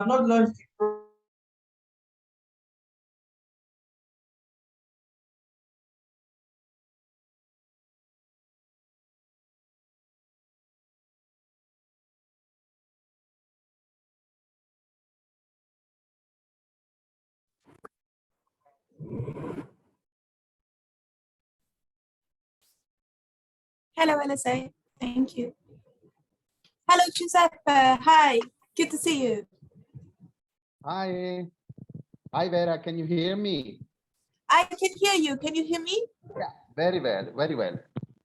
I'm not learning. Hello, LSA. Thank you. Hello, Giuseppe. Hi. Good to see you. Hi. Hi, Vera. Can you hear me? I can hear you. Can you hear me? Yeah, very well. Very well.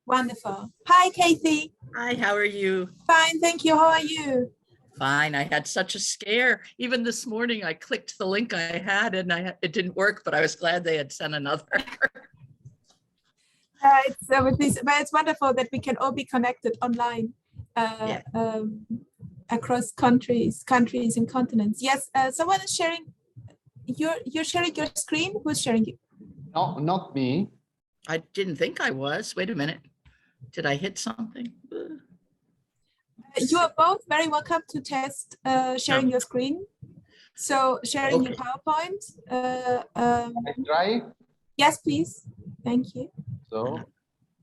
Wonderful. Hi, Kathy. Hi, how are you? Fine, thank you. How are you? Fine. I had such a scare. Even this morning, I clicked the link I had and it didn't work, but I was glad they had sent another. It's wonderful that we can all be connected online across countries and continents. Yes, someone is sharing. You're sharing your screen. Who's sharing you? No, not me. I didn't think I was. Wait a minute. Did I hit something? You are both very welcome to test sharing your screen. So sharing your PowerPoint. I try. Yes, please. Thank you. So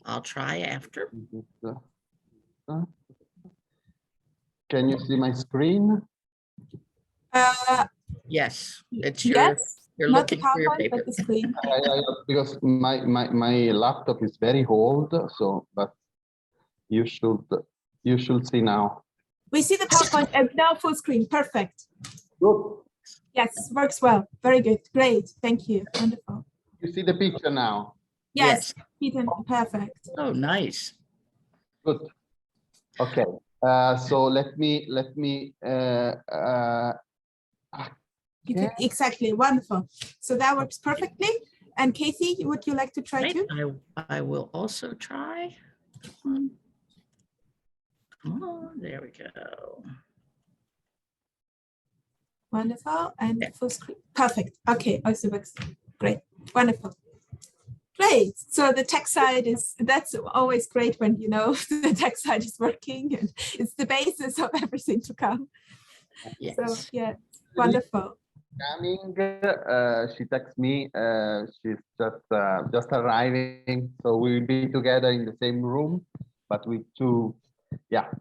I'll try after. Can you see my screen? Yes, it's you're not the looking for your PowerPoint, paper. but the screen. Because my laptop is very old, so but you should see now. We see the PowerPoint and now full screen. Perfect. Good. Yes, works well. Very good. Great. Thank you. Wonderful. You see the picture now? Yes. Ethan, perfect. Oh, nice. Good. Okay. So let me Exactly. Wonderful. So that works perfectly. And Kathy, would you like to try too? I will also try. Come on, there we go. Wonderful. And full screen. Perfect. Okay. Also works. Great. Wonderful. Great. So the tech side that's always great when you know the tech side is working and it's the basis of everything to come. Yes. So yeah, wonderful. Coming, she texts me. She's just arriving, so we will be together in the same room, but with two,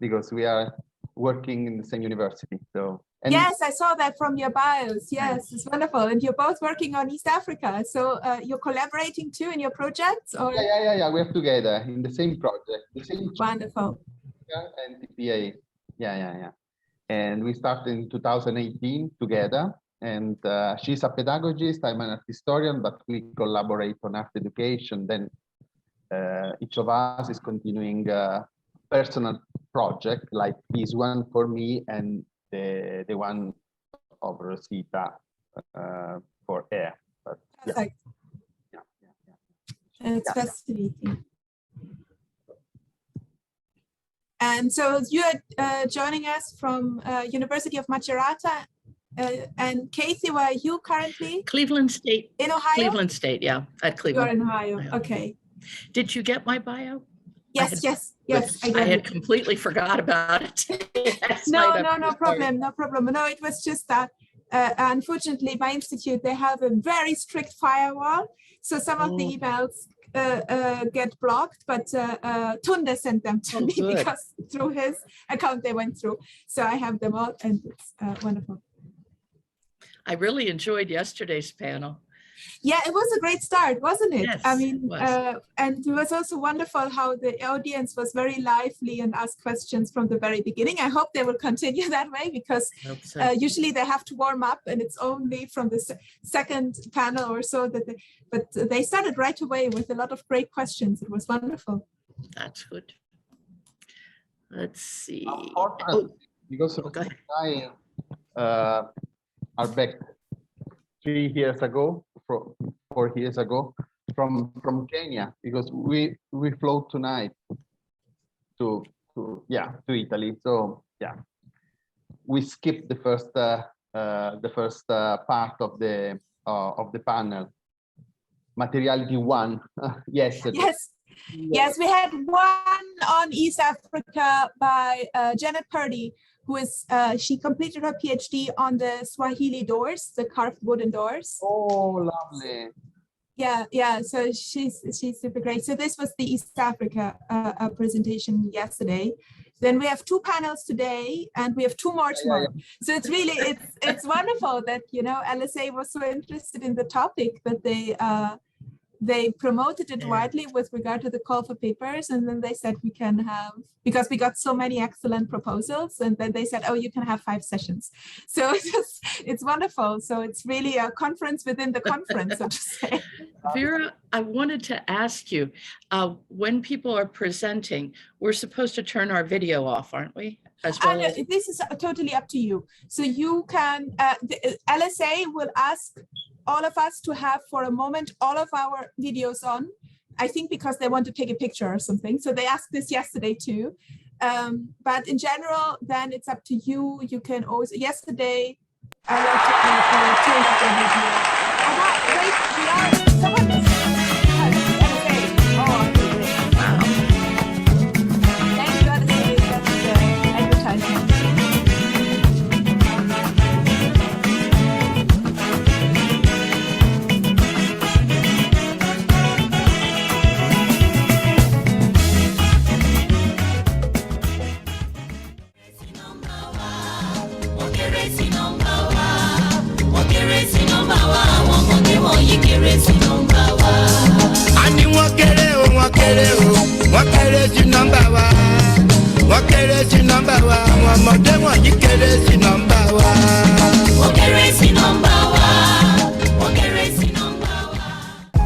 because we are working in the same university. So yes, I saw that from your bios. Yes, it's wonderful, and you're both working on East Africa. So you're collaborating too in your projects, or yeah. We're together in the same project, the same. Wonderful. And TPA. Yeah. And we started in 2018 together. And she's a pedagogist, I'm an art historian, but we collaborate on art education. Then each of us is continuing a personal project like this one for me and the one of Rosita for her. But, perfect. It's fascinating. And so you're joining us from University of Macerata. And Casey, where are you currently? Cleveland State. In Ohio? Cleveland State, yeah, at Cleveland. You're in Ohio, okay. Did you get my bio? Yes. I had completely forgot about it. No problem. No, it was just that unfortunately my institute, they have a very strict firewall. So some of the emails get blocked, but Tunde sent them to me because through his account they went through. So I have them all and it's wonderful. I really enjoyed yesterday's panel. Yeah, it was a great start, wasn't it? Yes, I mean, it and it was also wonderful how the audience was very lively and asked questions from the very beginning. I hope they will continue that way because usually they have to warm up and it's only from the second panel or so that but they started right away with a lot of great questions. It was wonderful. That's good. Let's see. Because I are back 3 years ago, 4 years ago, from Kenya, because we flew tonight to Italy. So we skipped the first part of the panel. Materiality 1 yesterday. Yes, we had one on East Africa by Janet Purdy, who is, she completed her PhD on the Swahili doors, the carved wooden doors. Oh, lovely. Yeah. So she's super great. So this was the East Africa presentation yesterday. Then we have 2 panels today, and we have 2 more tomorrow. So it's really it's wonderful that LSA was so interested in the topic that they promoted it widely with regard to the call for papers, and then they said we can have, because we got so many excellent proposals, and then they said, oh, you can have 5 sessions. So it's wonderful. So it's really a conference within the conference, so to say. Vera, I wanted to ask you, when people are presenting, we're supposed to turn our video off, aren't we? As well as... This is totally up to you. So you can, the LSA will ask all of us to have for a moment all of our videos on, I think because they want to take a picture or something. So they asked this yesterday too. But in general, then it's up to you. You can also, yesterday, I like to change the video. Wait, we are, someone is, LSA. Oh, okay, great. Wow. Thank you, LSA, that's the advertisement.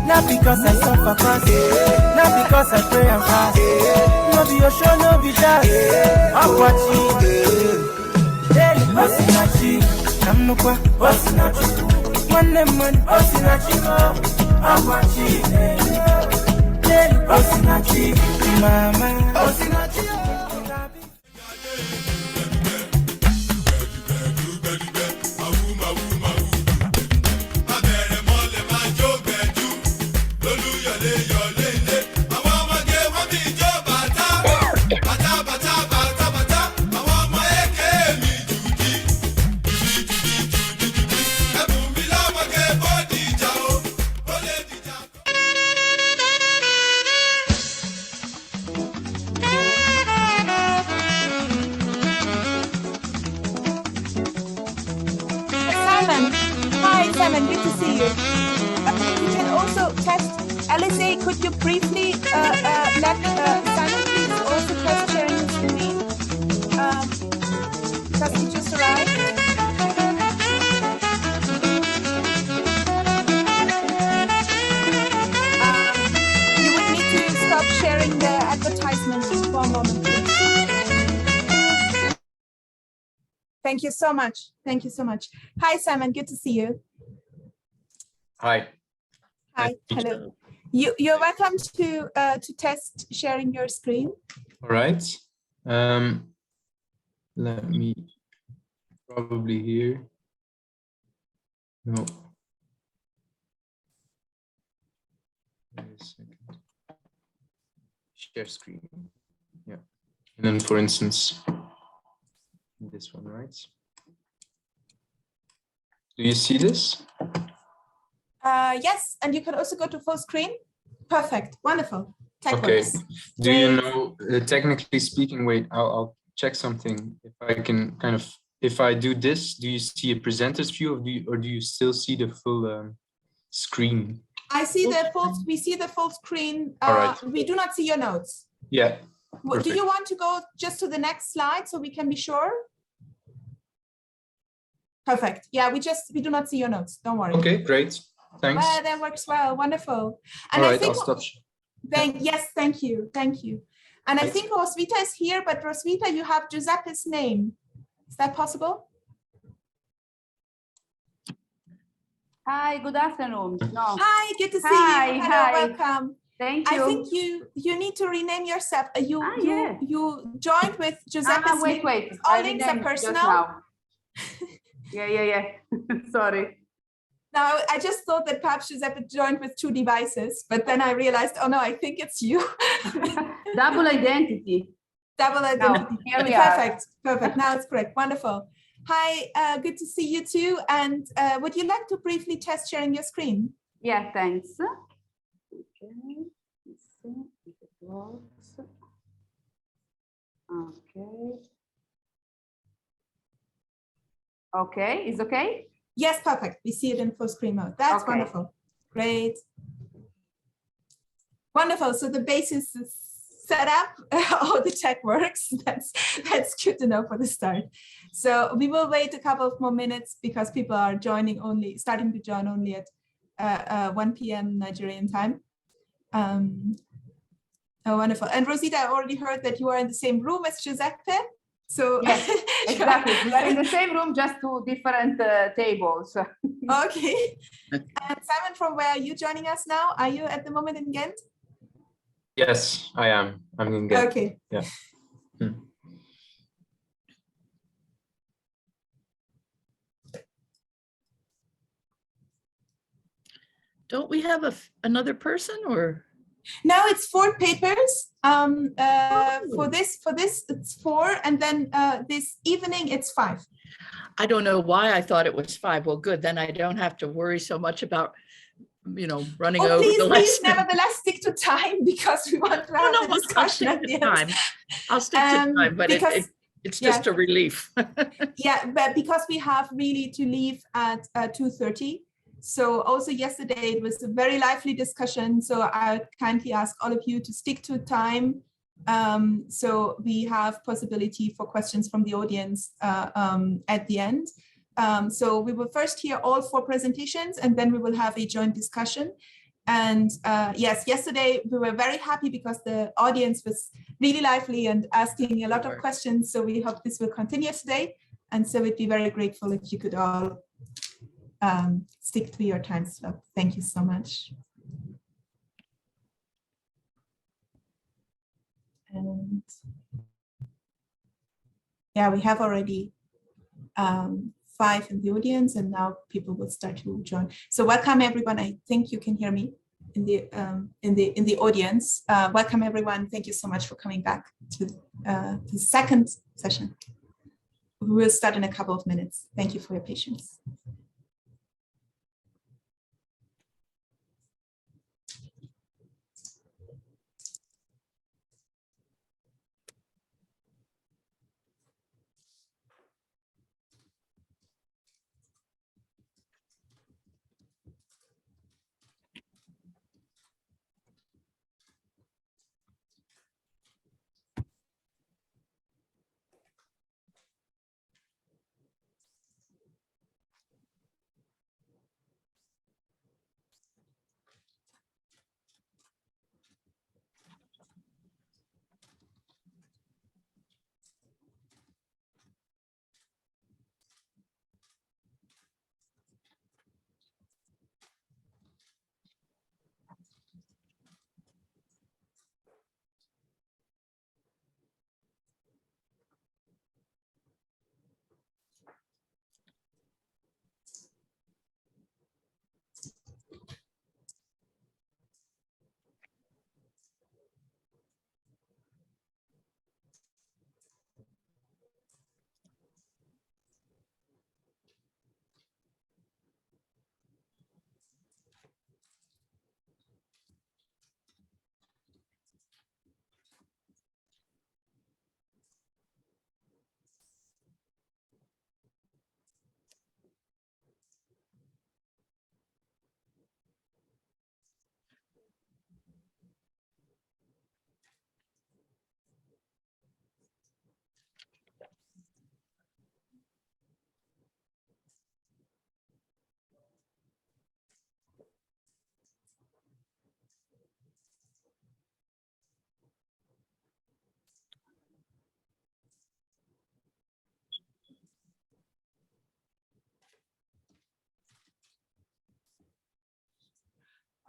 Not because I suffer fast, not because I pray and fast. No be your show, no be that. I'm watching. Daily, Osinachi, I'm no qua, Osinachi. One man, Osinachi, I'm watching. Daily, Osinachi, Mama, Osinachi. Hi, Simon, good to see you. You can also test, LSA, could you briefly let Simon please also test sharing the screen? Because he just arrived. You would need to stop sharing the advertisement for a moment, please. Thank you so much. Thank you so much. Hi, Simon. Good to see you. Hi. Hi. Hello. You're welcome to test sharing your screen. All right. Let me probably here. No. Wait a second. Share screen. Yeah. And then, for instance, this one, right? Do you see this? Yes, and you can also go to full screen. Perfect, wonderful. Tech Okay. works. Do you know, technically speaking, wait, I'll check something. If I can kind of, if I do this, do you see a presenter's view or do you still see the full screen? I see the full, we see the full screen. All right. We do not see your notes. Yeah. Do Perfect. you want to go just to the next slide so we can be sure? Perfect. Yeah, we do not see your notes. Don't worry. Okay, great. Thanks. That works well. Wonderful. And All I right, think, I'll stop. yes, thank you. Thank you. And I think Roswitha is here, but Roswitha, you have Giuseppe's name. Is that possible? Hi, good afternoon. No. Hi, good to see Hi, you. Hello, hi. welcome. Thank you. I think you need to rename yourself. Yeah. You joined with Giuseppe's name. Wait. All I links are renamed just personal. now. Yeah. Sorry. Now, I just thought that perhaps Giuseppe joined with 2 devices, but then I realized, oh no, I think it's you. Double identity. Double identity. here we Perfect. Perfect. Now it's correct. Wonderful. Hi, good to see you too. And would you like to briefly test sharing your screen? Yeah, thanks. Okay, let's see if it works. Okay. Okay, is okay? Yes, perfect. We see it in full screen mode. That's Okay. wonderful. Great. Wonderful. So the basis is set up. All the tech works. That's good to know for the start. So we will wait a couple of more minutes because people are starting to join only at 1 p.m. Nigerian time. Oh, wonderful. And Rosita, I already heard that you are in the same room as Giuseppe. So Yes, exactly. We are in the same room, just two different tables. Okay. And Simon, from where are you joining us now? Are you at the moment in Ghent? Yes, I am. I'm in Ghent. Okay. Yeah. Don't we have another person or? Now it's 4 papers. For this it's 4, and then this evening it's 5. I don't know why I thought it was 5. Well, good. Then I don't have to worry so much about, running over Please, the lesson. nevertheless stick to time because we want to have the I'll discussion stick at the to end. time. I'll stick to time, but it's just a relief. Yeah, but because we have really to leave at 2:30. So also yesterday it was a very lively discussion. So I kindly ask all of you to stick to time. So we have possibility for questions from the audience at the end. So we will first hear all 4 presentations and then we will have a joint discussion. And yes, yesterday we were very happy because the audience was really lively and asking a lot of questions. So we hope this will continue today. And so we'd be very grateful if you could all stick to your time slot. Thank you so much. And yeah, we have already 5 in the audience, and now people will start to join. So welcome everyone. I think you can hear me in the audience. Welcome everyone. Thank you so much for coming back to the second session. We will start in a couple of minutes. Thank you for your patience.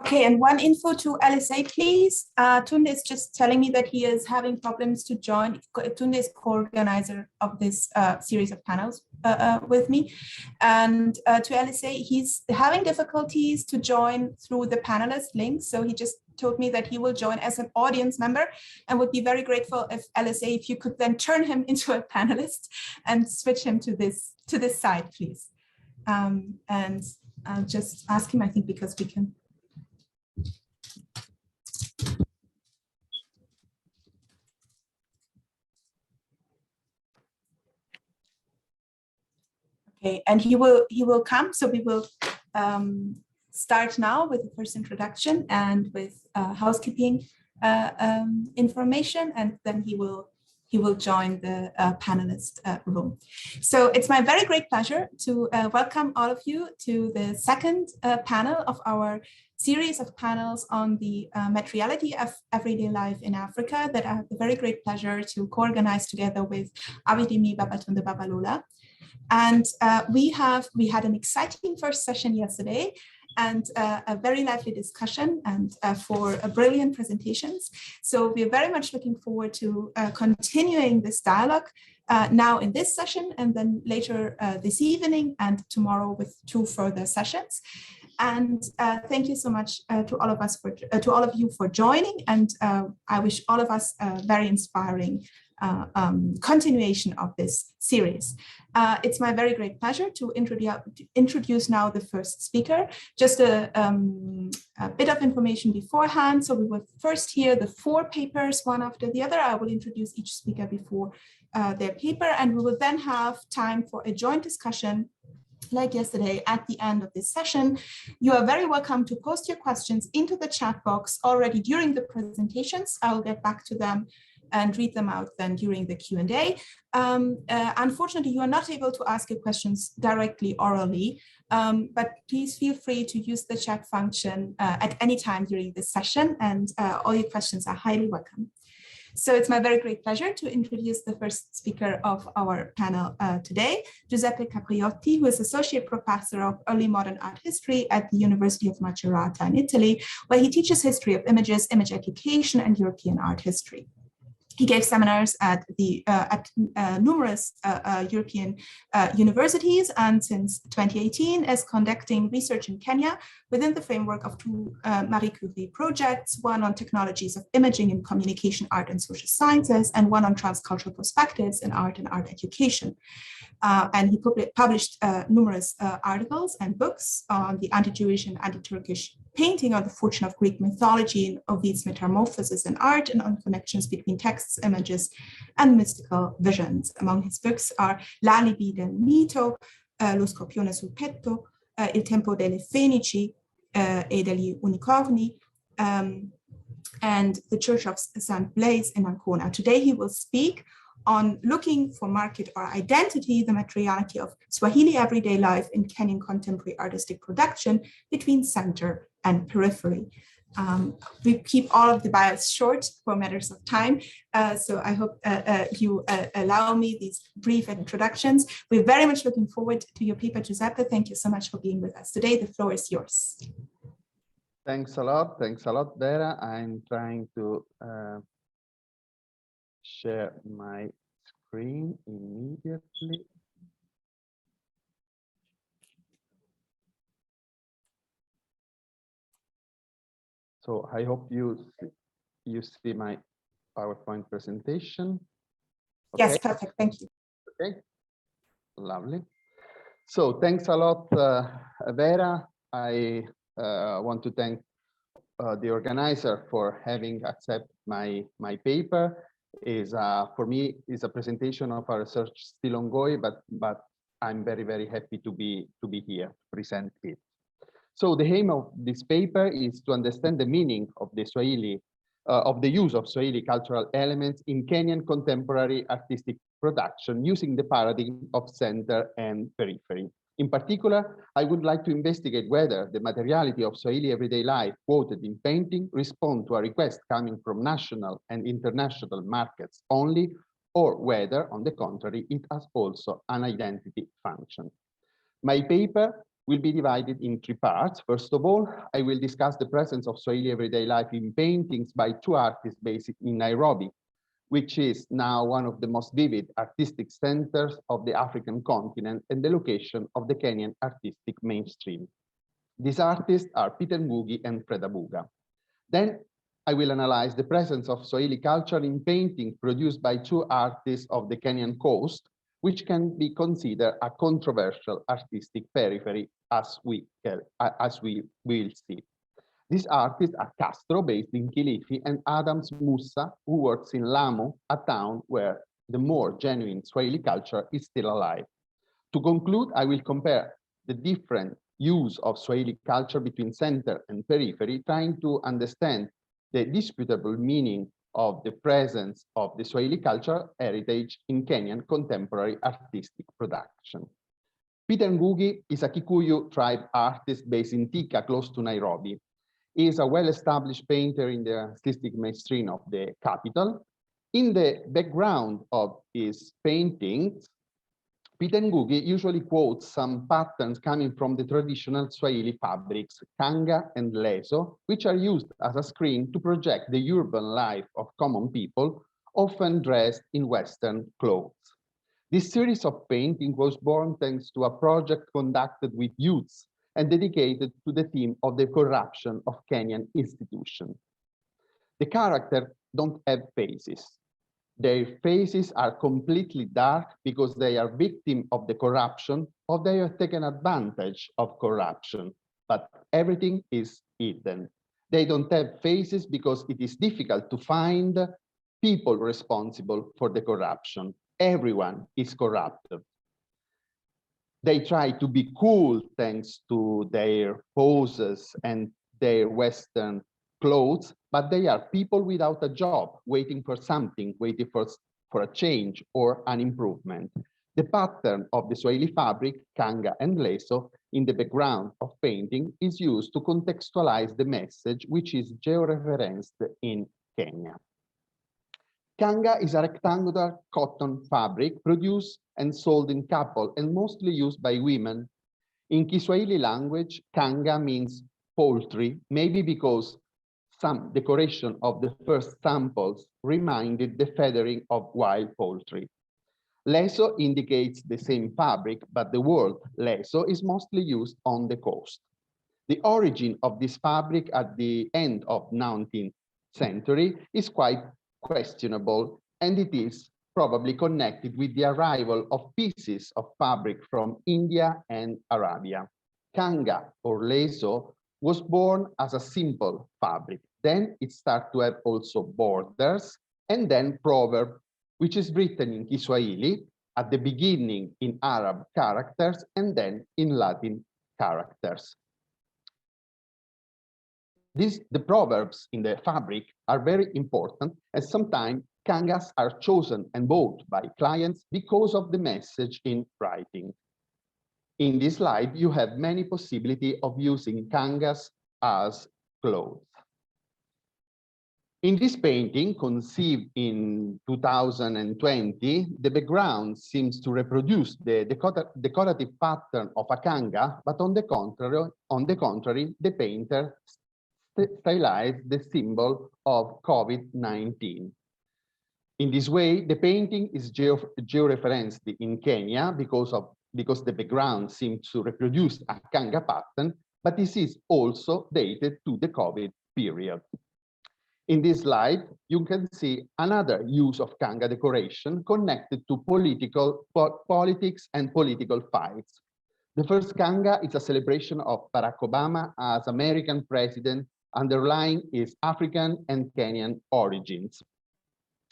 Okay, and one info to LSA, please. Tunde is just telling me that he is having problems to join. Tunde is co-organizer of this series of panels with me. And to LSA, he's having difficulties to join through the panelist link. So he just told me that he will join as an audience member and would be very grateful if LSA, if you could then turn him into a panelist and switch him to this side, please. And I'll just ask him, I think, because we can. Okay, and he will come. So we will start now with the first introduction and with housekeeping information, and then he will join the panelist room. So it's my very great pleasure to welcome all of you to the second panel of our series of panels on the materiality of everyday life in Africa that I have the very great pleasure to co-organize together with Abidemi Babatunde Babalola. And we had an exciting first session yesterday and a very lively discussion and for brilliant presentations. So we're very much looking forward to continuing this dialogue now in this session and then later this evening and tomorrow with 2 further sessions. And thank you so much to all of us to all of you for joining. And I wish all of us a very inspiring continuation of this series. It's my very great pleasure to introduce now the first speaker. Just a bit of information beforehand. So we will first hear the 4 papers one after the other. I will introduce each speaker before their paper, and we will then have time for a joint discussion like yesterday at the end of this session. You are very welcome to post your questions into the chat box already during the presentations. I will get back to them and read them out then during the Q&A. Unfortunately, you are not able to ask your questions directly orally, but please feel free to use the chat function at any time during this session, and all your questions are highly welcome. So it's my very great pleasure to introduce the first speaker of our panel today, Giuseppe Capriotti, who is Associate Professor of Early Modern Art History at the University of Macerata in Italy, where he teaches history of images, image education, and European art history. He gave seminars at numerous European universities, and since 2018 is conducting research in Kenya within the framework of 2 Marie Curie projects, one on technologies of imaging in communication, art, and social sciences, and one on transcultural perspectives in art and art education. And he published numerous articles and books on the anti-Jewish and anti-Turkish painting, on the fortune of Greek mythology and Ovid's metamorphosis in art, and on connections between texts, images, and mystical visions. Among his books are L'alibi del mito, Lo scorpione sul petto, Il tempo delle fenici e degli unicorni, and The Church of St. Blaise in Ancona. Today he will speak on looking for market or identity, the materiality of Swahili everyday life in Kenyan contemporary artistic production between center and periphery. We keep all of the bios short for matters of time, so I hope you allow me these brief introductions. We're very much looking forward to your paper, Giuseppe. Thank you so much for being with us today. The floor is yours. Thanks a lot, Vera. I'm trying to share my screen immediately. So I hope you see my PowerPoint presentation. Okay. Yes, perfect. Thank you. Okay, lovely. So thanks a lot, Vera. I want to thank the organizer for having accepted my paper. For me is a presentation of our research still ongoing, but I'm very happy to be here to present it. So the aim of this paper is to understand the meaning of the Swahili of the use of Swahili cultural elements in Kenyan contemporary artistic production using the paradigm of center and periphery. In particular, I would like to investigate whether the materiality of Swahili everyday life quoted in painting respond to a request coming from national and international markets only, or whether, on the contrary, it has also an identity function. My paper will be divided in 3 parts. First of all, I will discuss the presence of Swahili everyday life in paintings by 2 artists based in Nairobi, which is now one of the most vivid artistic centers of the African continent and the location of the Kenyan artistic mainstream. These artists are Peter Ngugi and Fred Abuga. Then I will analyze the presence of Swahili culture in painting produced by two artists of the Kenyan coast, which can be considered a controversial artistic periphery, as we will see. These artists are Castro, based in Kilifi, and Adams Musa, who works in Lamu, a town where the more genuine Swahili culture is still alive. To conclude, I will compare the different use of Swahili culture between center and periphery, trying to understand the disputable meaning of the presence of the Swahili cultural heritage in Kenyan contemporary artistic production. Peter Ngugi is a Kikuyu tribe artist based in Thika, close to Nairobi. He is a well-established painter in the artistic mainstream of the capital. In the background of his paintings, Peter Ngugi usually quotes some patterns coming from the traditional Swahili fabrics, kanga and leso, which are used as a screen to project the urban life of common people, often dressed in Western clothes. This series of paintings was born thanks to a project conducted with youths and dedicated to the theme of the corruption of Kenyan institutions. The characters don't have faces. Their faces are completely dark because they are victims of the corruption or they have taken advantage of corruption, but everything is hidden. They don't have faces because it is difficult to find people responsible for the corruption. Everyone is corrupted. They try to be cool thanks to their poses and their Western clothes, but they are people without a job, waiting for something, waiting for a change or an improvement. The pattern of the Swahili fabric, kanga and leso, in the background of painting is used to contextualize the message, which is georeferenced in Kenya. Kanga is a rectangular cotton fabric produced and sold in couple and mostly used by women. In Kiswahili language, kanga means poultry, maybe because some decoration of the first samples reminded the feathering of wild poultry. Leso indicates the same fabric, but the word leso is mostly used on the coast. The origin of this fabric at the end of 19th century is quite questionable, and it is probably connected with the arrival of pieces of fabric from India and Arabia. Kanga or leso was born as a simple fabric. Then it started to have also borders, and then proverb, which is written in Kiswahili, at the beginning in Arab characters, and then in Latin characters. The proverbs in the fabric are very important, and sometimes kangas are chosen and bought by clients because of the message in writing. In this slide, you have many possibilities of using kangas as clothes. In this painting, conceived in 2020, the background seems to reproduce the decorative pattern of a kanga, but on the contrary, the painter stylized the symbol of COVID-19. In this way, the painting is georeferenced in Kenya because the background seems to reproduce a kanga pattern, but this is also dated to the COVID period. In this slide, you can see another use of kanga decoration connected to politics and political fights. The first kanga is a celebration of Barack Obama as American president, underlying his African and Kenyan origins.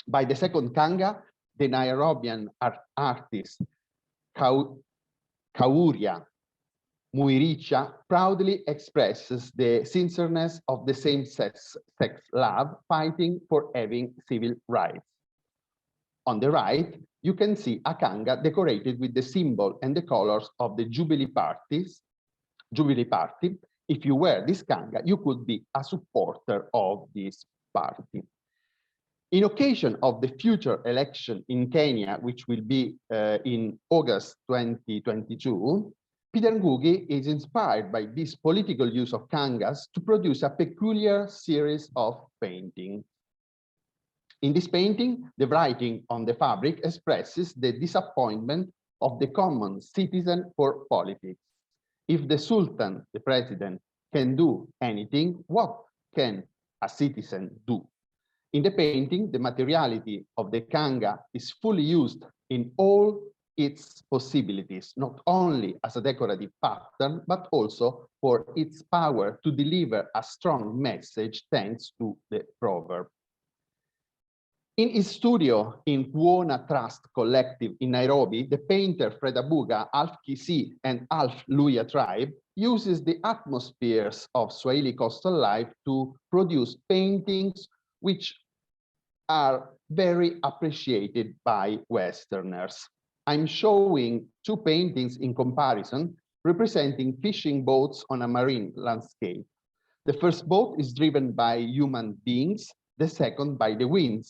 By the second kanga, the Nairobian artist Kauria Muiricha proudly expresses the sincereness of the same-sex love, fighting for having civil rights. On the right, you can see a kanga decorated with the symbol and the colors of the Jubilee Party. If you wear this kanga, you could be a supporter of this party. In occasion of the future election in Kenya, which will be in August 2022, Peter Ngugi is inspired by this political use of kangas to produce a peculiar series of paintings. In this painting, the writing on the fabric expresses the disappointment of the common citizen for politics. If the Sultan, the president, can do anything, what can a citizen do. In the painting, the materiality of the kanga is fully used in all its possibilities, not only as a decorative pattern, but also for its power to deliver a strong message thanks to the proverb. In his studio in Kuona Trust Collective in Nairobi, the painter Fred Abuga, half Kisii and half Luya tribe, uses the atmospheres of Swahili coastal life to produce paintings which are very appreciated by Westerners. I'm showing two paintings in comparison, representing fishing boats on a marine landscape. The first boat is driven by human beings, the second by the wind,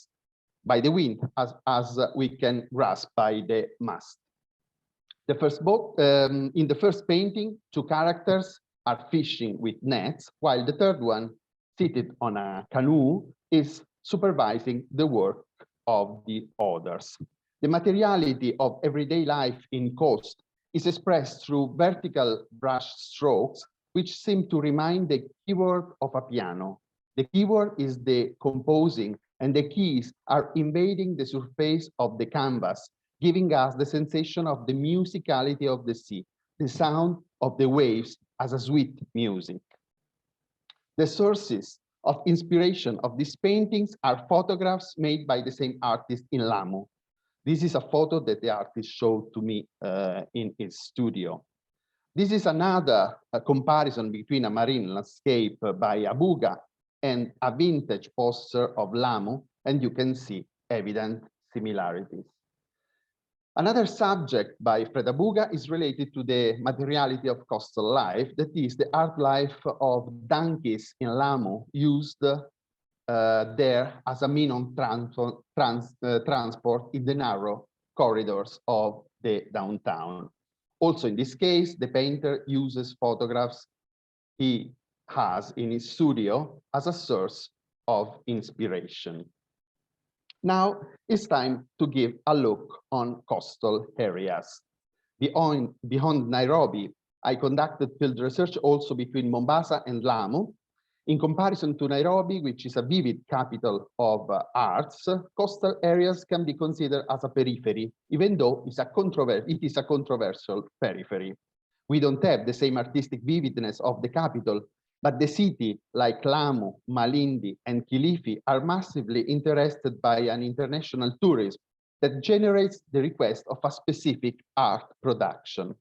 as we can grasp by the mast. The first boat, in the first painting, two characters are fishing with nets, while the third one, seated on a canoe, is supervising the work of the others. The materiality of everyday life in coast is expressed through vertical brush strokes, which seem to remind the keyboard of a piano. The keyboard is the composing, and the keys are invading the surface of the canvas, giving us the sensation of the musicality of the sea, the sound of the waves as a sweet music. The sources of inspiration of these paintings are photographs made by the same artist in Lamu. This is a photo that the artist showed to me in his studio. This is another comparison between a marine landscape by Abuga and a vintage poster of Lamu, and you can see evident similarities. Another subject by Fred Abuga is related to the materiality of coastal life, that is the art life of donkeys in Lamu, used there as a mean of transport in the narrow corridors of the downtown. Also in this case, the painter uses photographs he has in his studio as a source of inspiration. Now it's time to give a look on coastal areas. Beyond Nairobi, I conducted field research also between Mombasa and Lamu. In comparison to Nairobi, which is a vivid capital of arts, coastal areas can be considered as a periphery, even though it is a controversial periphery. We don't have the same artistic vividness of the capital, but the city, like Lamu, Malindi, and Kilifi, are massively interested by an international tourism that generates the request of a specific art production.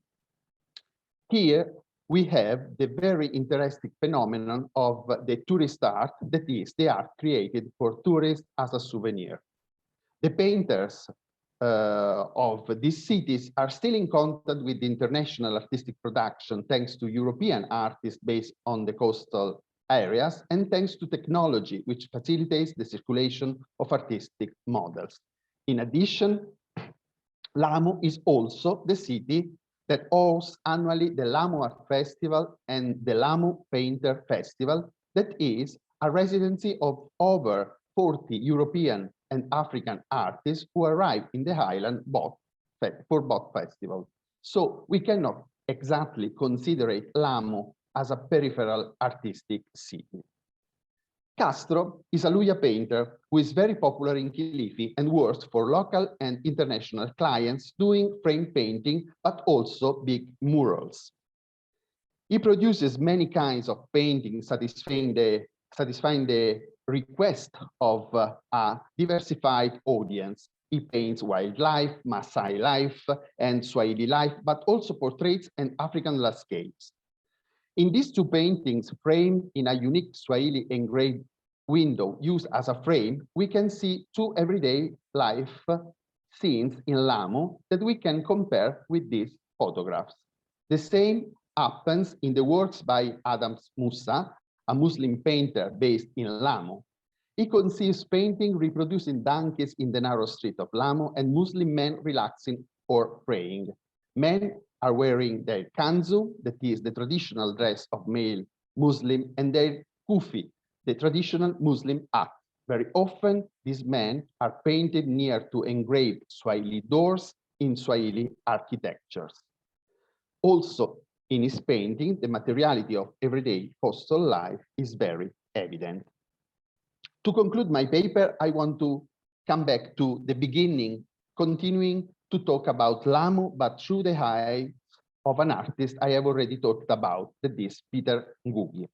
Here, we have the very interesting phenomenon of the tourist art, that is, the art created for tourists as a souvenir. The painters of these cities are still in contact with the international artistic production thanks to European artists based on the coastal areas and thanks to technology, which facilitates the circulation of artistic models. In addition, Lamu is also the city that hosts annually the Lamu Art Festival and the Lamu Painter Festival, that is a residency of over 40 European and African artists who arrive in the island for both festivals. So we cannot exactly consider Lamu as a peripheral artistic city. Castro is a Luya painter who is very popular in Kilifi and works for local and international clients doing frame painting, but also big murals. He produces many kinds of paintings satisfying the request of a diversified audience. He paints wildlife, Maasai life, and Swahili life, but also portraits and African landscapes. In these two paintings, framed in a unique Swahili engraved window used as a frame, we can see two everyday life scenes in Lamu that we can compare with these photographs. The same happens in the works by Adams Musa, a Muslim painter based in Lamu. He conceives painting reproducing donkeys in the narrow street of Lamu and Muslim men relaxing or praying. Men are wearing their kanzu, that is the traditional dress of male Muslim, and their kufi, the traditional Muslim hat. Very often, these men are painted near to engraved Swahili doors in Swahili architectures. Also, in his painting, the materiality of everyday coastal life is very evident. To conclude my paper, I want to come back to the beginning, continuing to talk about Lamu, but through the eye of an artist I have already talked about, that is Peter Ngugi.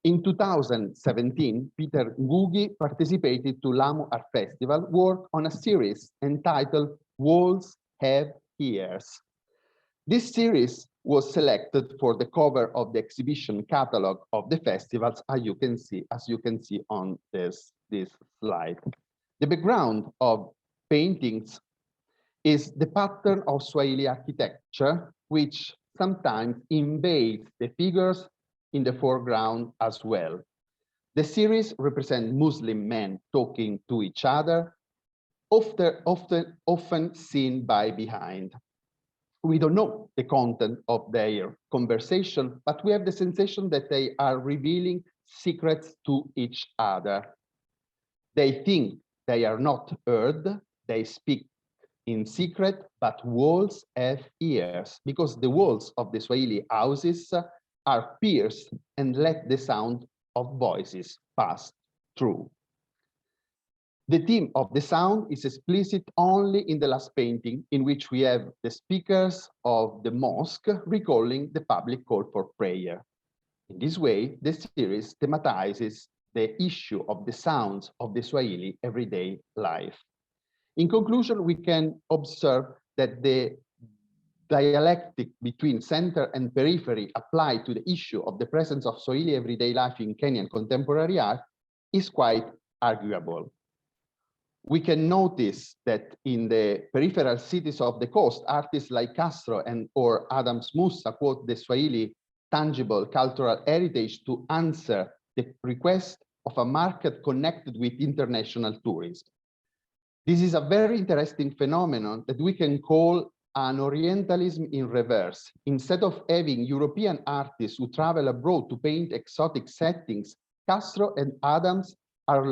In 2017, Peter Ngugi participated to Lamu Art Festival, worked on a series entitled Walls Have Ears. This series was selected for the cover of the exhibition catalog of the festivals, as you can see on this slide. The background of paintings is the pattern of Swahili architecture, which sometimes invades the figures in the foreground as well. The series represents Muslim men talking to each other, often seen by behind. We don't know the content of their conversation, but we have the sensation that they are revealing secrets to each other. They think they are not heard, they speak in secret, but walls have ears, because the walls of the Swahili houses are pierced and let the sound of voices pass through. The theme of the sound is explicit only in the last painting, in which we have the speakers of the mosque recalling the public call for prayer. In this way, the series thematizes the issue of the sounds of the Swahili everyday life. In conclusion, we can observe that the dialectic between center and periphery applied to the issue of the presence of Swahili everyday life in Kenyan contemporary art is quite arguable. We can notice that in the peripheral cities of the coast, artists like Castro or Adams Musa quote the Swahili tangible cultural heritage to answer the request of a market connected with international tourism. This is a very interesting phenomenon that we can call an Orientalism in reverse. Instead of having European artists who travel abroad to paint exotic settings, Castro and Adams are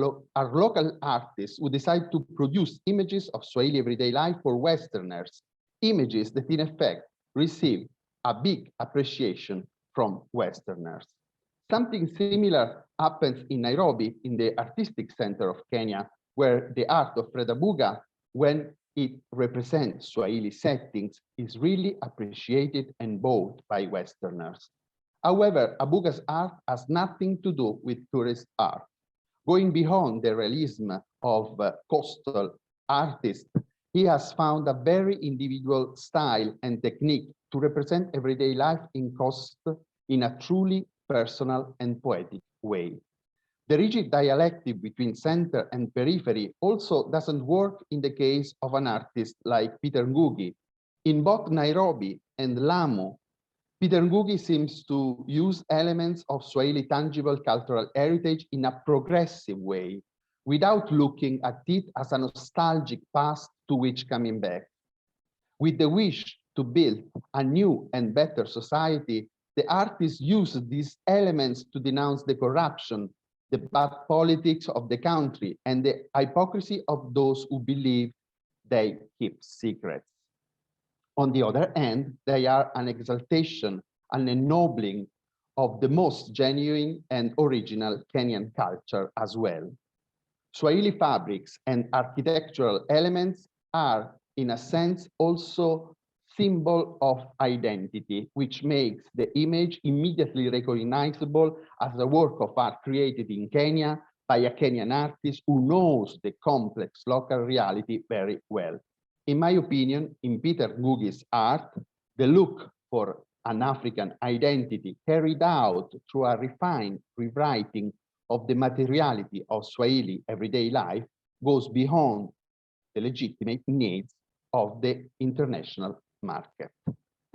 local artists who decide to produce images of Swahili everyday life for Westerners, images that in effect receive a big appreciation from Westerners. Something similar happens in Nairobi, in the artistic center of Kenya, where the art of Fred Abuga, when it represents Swahili settings, is really appreciated and bought by Westerners. However, Abuga's art has nothing to do with tourist art. Going beyond the realism of coastal artists, he has found a very individual style and technique to represent everyday life in coast in a truly personal and poetic way. The rigid dialectic between center and periphery also doesn't work in the case of an artist like Peter Ngugi. In both Nairobi and Lamu, Peter Ngugi seems to use elements of Swahili tangible cultural heritage in a progressive way, without looking at it as a nostalgic past to which coming back. With the wish to build a new and better society, the artists use these elements to denounce the corruption, the bad politics of the country, and the hypocrisy of those who believe they keep secrets. On the other hand, they are an exaltation, an ennobling of the most genuine and original Kenyan culture as well. Swahili fabrics and architectural elements are, in a sense, also symbol of identity, which makes the image immediately recognizable as a work of art created in Kenya by a Kenyan artist who knows the complex local reality very well. In my opinion, in Peter Ngugi's art, the look for an African identity carried out through a refined rewriting of the materiality of Swahili everyday life goes beyond the legitimate needs of the international market.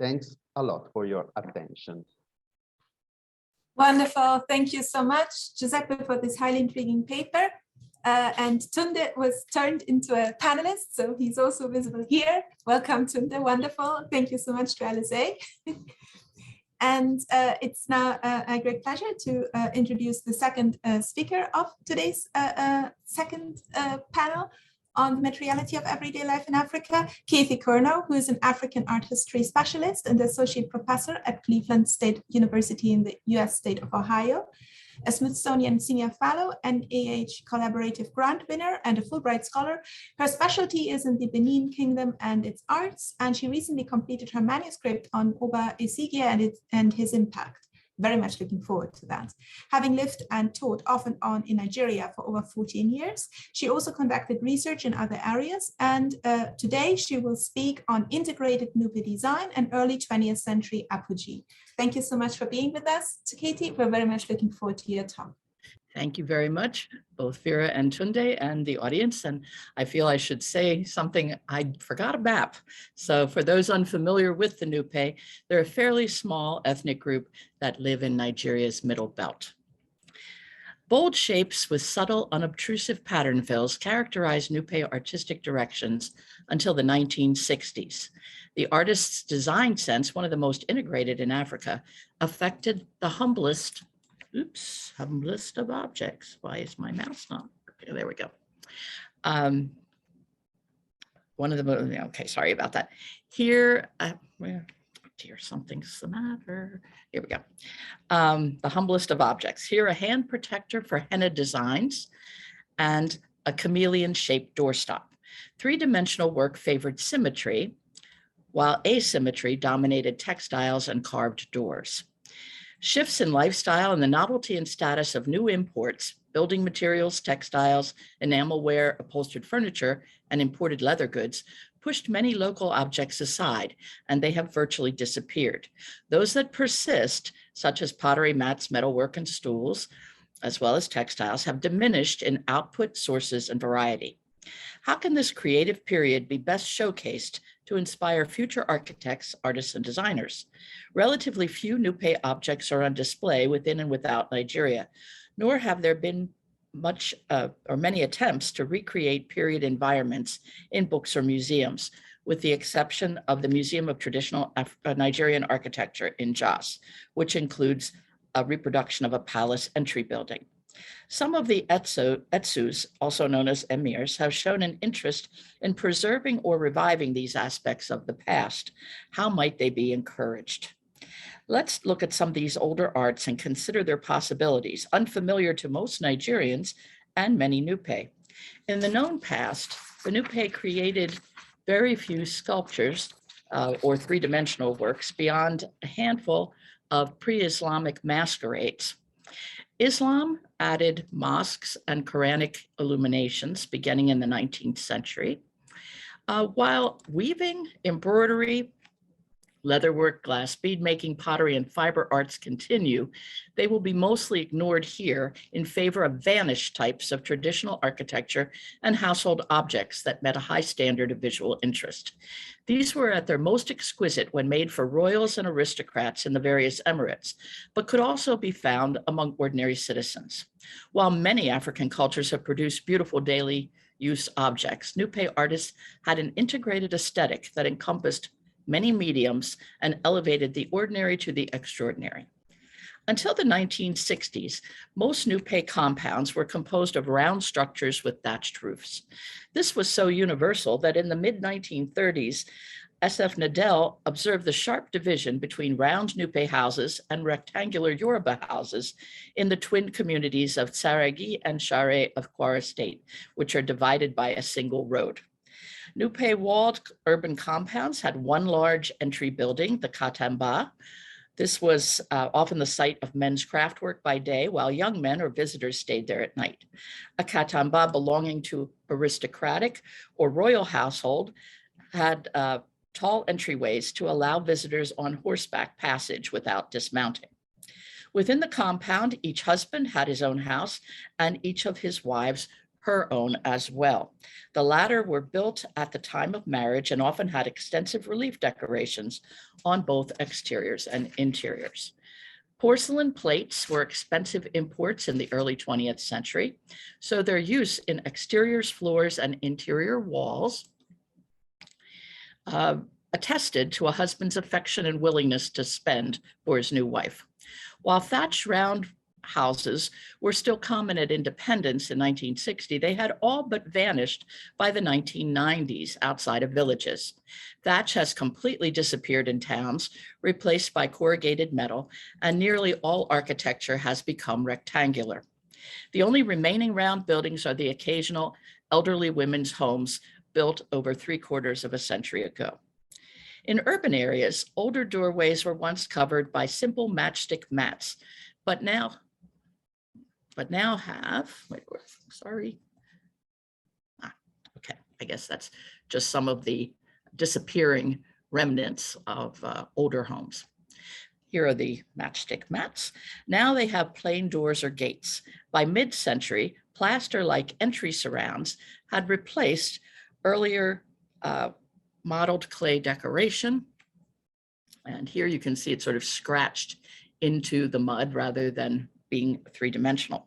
Thanks a lot for your attention. Wonderful. Thank you so much, Giuseppe, for this highly intriguing paper. And Tunde was turned into a panelist, so he's also visible here. Welcome, Tunde. Wonderful. Thank you so much to LSA. And it's now a great pleasure to introduce the second speaker of today's second panel on the materiality of everyday life in Africa, Kathy Curnow, who is an African art history specialist and associate professor at Cleveland State University in the US state of Ohio. a Smithsonian Senior Fellow, NIH Collaborative Grant winner, and a Fulbright Scholar. Her specialty is in the Benin Kingdom and its arts, and she recently completed her manuscript on Oba Esigie and his impact. Very much looking forward to that. Having lived and taught off and on in Nigeria for over 14 years, she also conducted research in other areas, and today she will speak on integrated Nupe design and early 20th century apogee. Thank you so much for being with us, Katie. We're very much looking forward to your talk. Thank you very much, both Vera and Tunde and the audience. And I feel I should say something I forgot a map. So for those unfamiliar with the Nupe, they're a fairly small ethnic group that live in Nigeria's middle belt. Bold shapes with subtle, unobtrusive pattern fills characterized Nupe artistic directions until the 1960s. The artist's design sense, one of the most integrated in Africa, affected the humblest of objects. Why is my mouse not? Okay, there we go. One of the, okay, sorry about that. Here, dear, something's the matter. Here we go. The humblest of objects. Here, a hand protector for henna designs and a chameleon-shaped doorstop. Three-dimensional work favored symmetry, while asymmetry dominated textiles and carved doors. Shifts in lifestyle and the novelty and status of new imports, building materials, textiles, enamelware, upholstered furniture, and imported leather goods pushed many local objects aside, and they have virtually disappeared. Those that persist, such as pottery, mats, metalwork, and stools, as well as textiles, have diminished in output, sources, and variety. How can this creative period be best showcased to inspire future architects, artists, and designers? Relatively few Nupe objects are on display within and without Nigeria, nor have there been much or many attempts to recreate period environments in books or museums, with the exception of the Museum of Traditional Nigerian Architecture in Jos, which includes a reproduction of a palace entry building. Some of the etsus, also known as emirs, have shown an interest in preserving or reviving these aspects of the past. How might they be encouraged? Let's look at some of these older arts and consider their possibilities, unfamiliar to most Nigerians and many Nupe. In the known past, the Nupe created very few sculptures or three-dimensional works beyond a handful of pre-Islamic masquerades. Islam added mosques and Quranic illuminations beginning in the 19th century, while weaving, embroidery, leatherwork, glass bead making, pottery, and fiber arts continue. They will be mostly ignored here in favor of vanished types of traditional architecture and household objects that met a high standard of visual interest. These were at their most exquisite when made for royals and aristocrats in the various emirates, but could also be found among ordinary citizens. While many African cultures have produced beautiful daily use objects, Nupe artists had an integrated aesthetic that encompassed many mediums and elevated the ordinary to the extraordinary. Until the 1960s, most Nupe compounds were composed of round structures with thatched roofs. This was so universal that in the mid-1930s, S.F. Nadel observed the sharp division between round Nupe houses and rectangular Yoruba houses in the twin communities of Saragi and Share of Kwara State, which are divided by a single road. Nupe walled urban compounds had one large entry building, the Katamba. This was often the site of men's craftwork by day, while young men or visitors stayed there at night. A Katamba belonging to aristocratic or royal household had tall entryways to allow visitors on horseback passage without dismounting. Within the compound, each husband had his own house and each of his wives her own as well. The latter were built at the time of marriage and often had extensive relief decorations on both exteriors and interiors. Porcelain plates were expensive imports in the early 20th century, so their use in exteriors, floors, and interior walls attested to a husband's affection and willingness to spend for his new wife. While thatched round houses were still common at independence in 1960, they had all but vanished by the 1990s outside of villages. Thatch has completely disappeared in towns, replaced by corrugated metal, and nearly all architecture has become rectangular. The only remaining round buildings are the occasional elderly women's homes built over 3/4 of a century ago. In urban areas, older doorways were once covered by simple matchstick mats, but now have, sorry. Okay, I guess that's just some of the disappearing remnants of older homes. Here are the matchstick mats. Now they have plain doors or gates. By mid-century, plaster-like entry surrounds had replaced earlier modeled clay decoration. And here you can see it sort of scratched into the mud rather than being three-dimensional.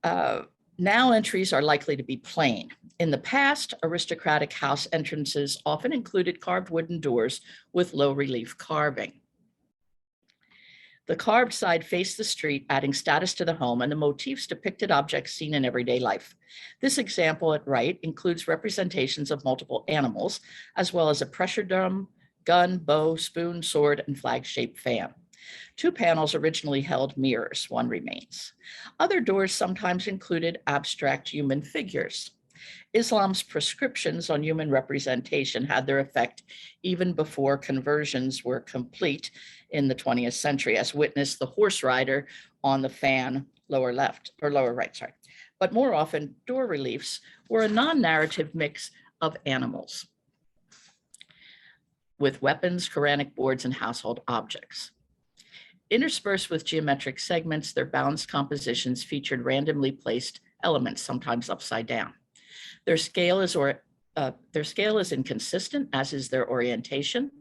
Now entries are likely to be plain. In the past, aristocratic house entrances often included carved wooden doors with low relief carving. The carved side faced the street, adding status to the home, and the motifs depicted objects seen in everyday life. This example at right includes representations of multiple animals, as well as a pressure drum, gun, bow, spoon, sword, and flag-shaped fan. 2 panels originally held mirrors, 1 remains. Other doors sometimes included abstract human figures. Islam's prescriptions on human representation had their effect even before conversions were complete in the 20th century, as witnessed the horse rider on the fan lower left, or lower right, sorry. But more often, door reliefs were a non-narrative mix of animals with weapons, Quranic boards, and household objects. Interspersed with geometric segments, their balanced compositions featured randomly placed elements, sometimes upside down. Their scale is inconsistent, as is their orientation.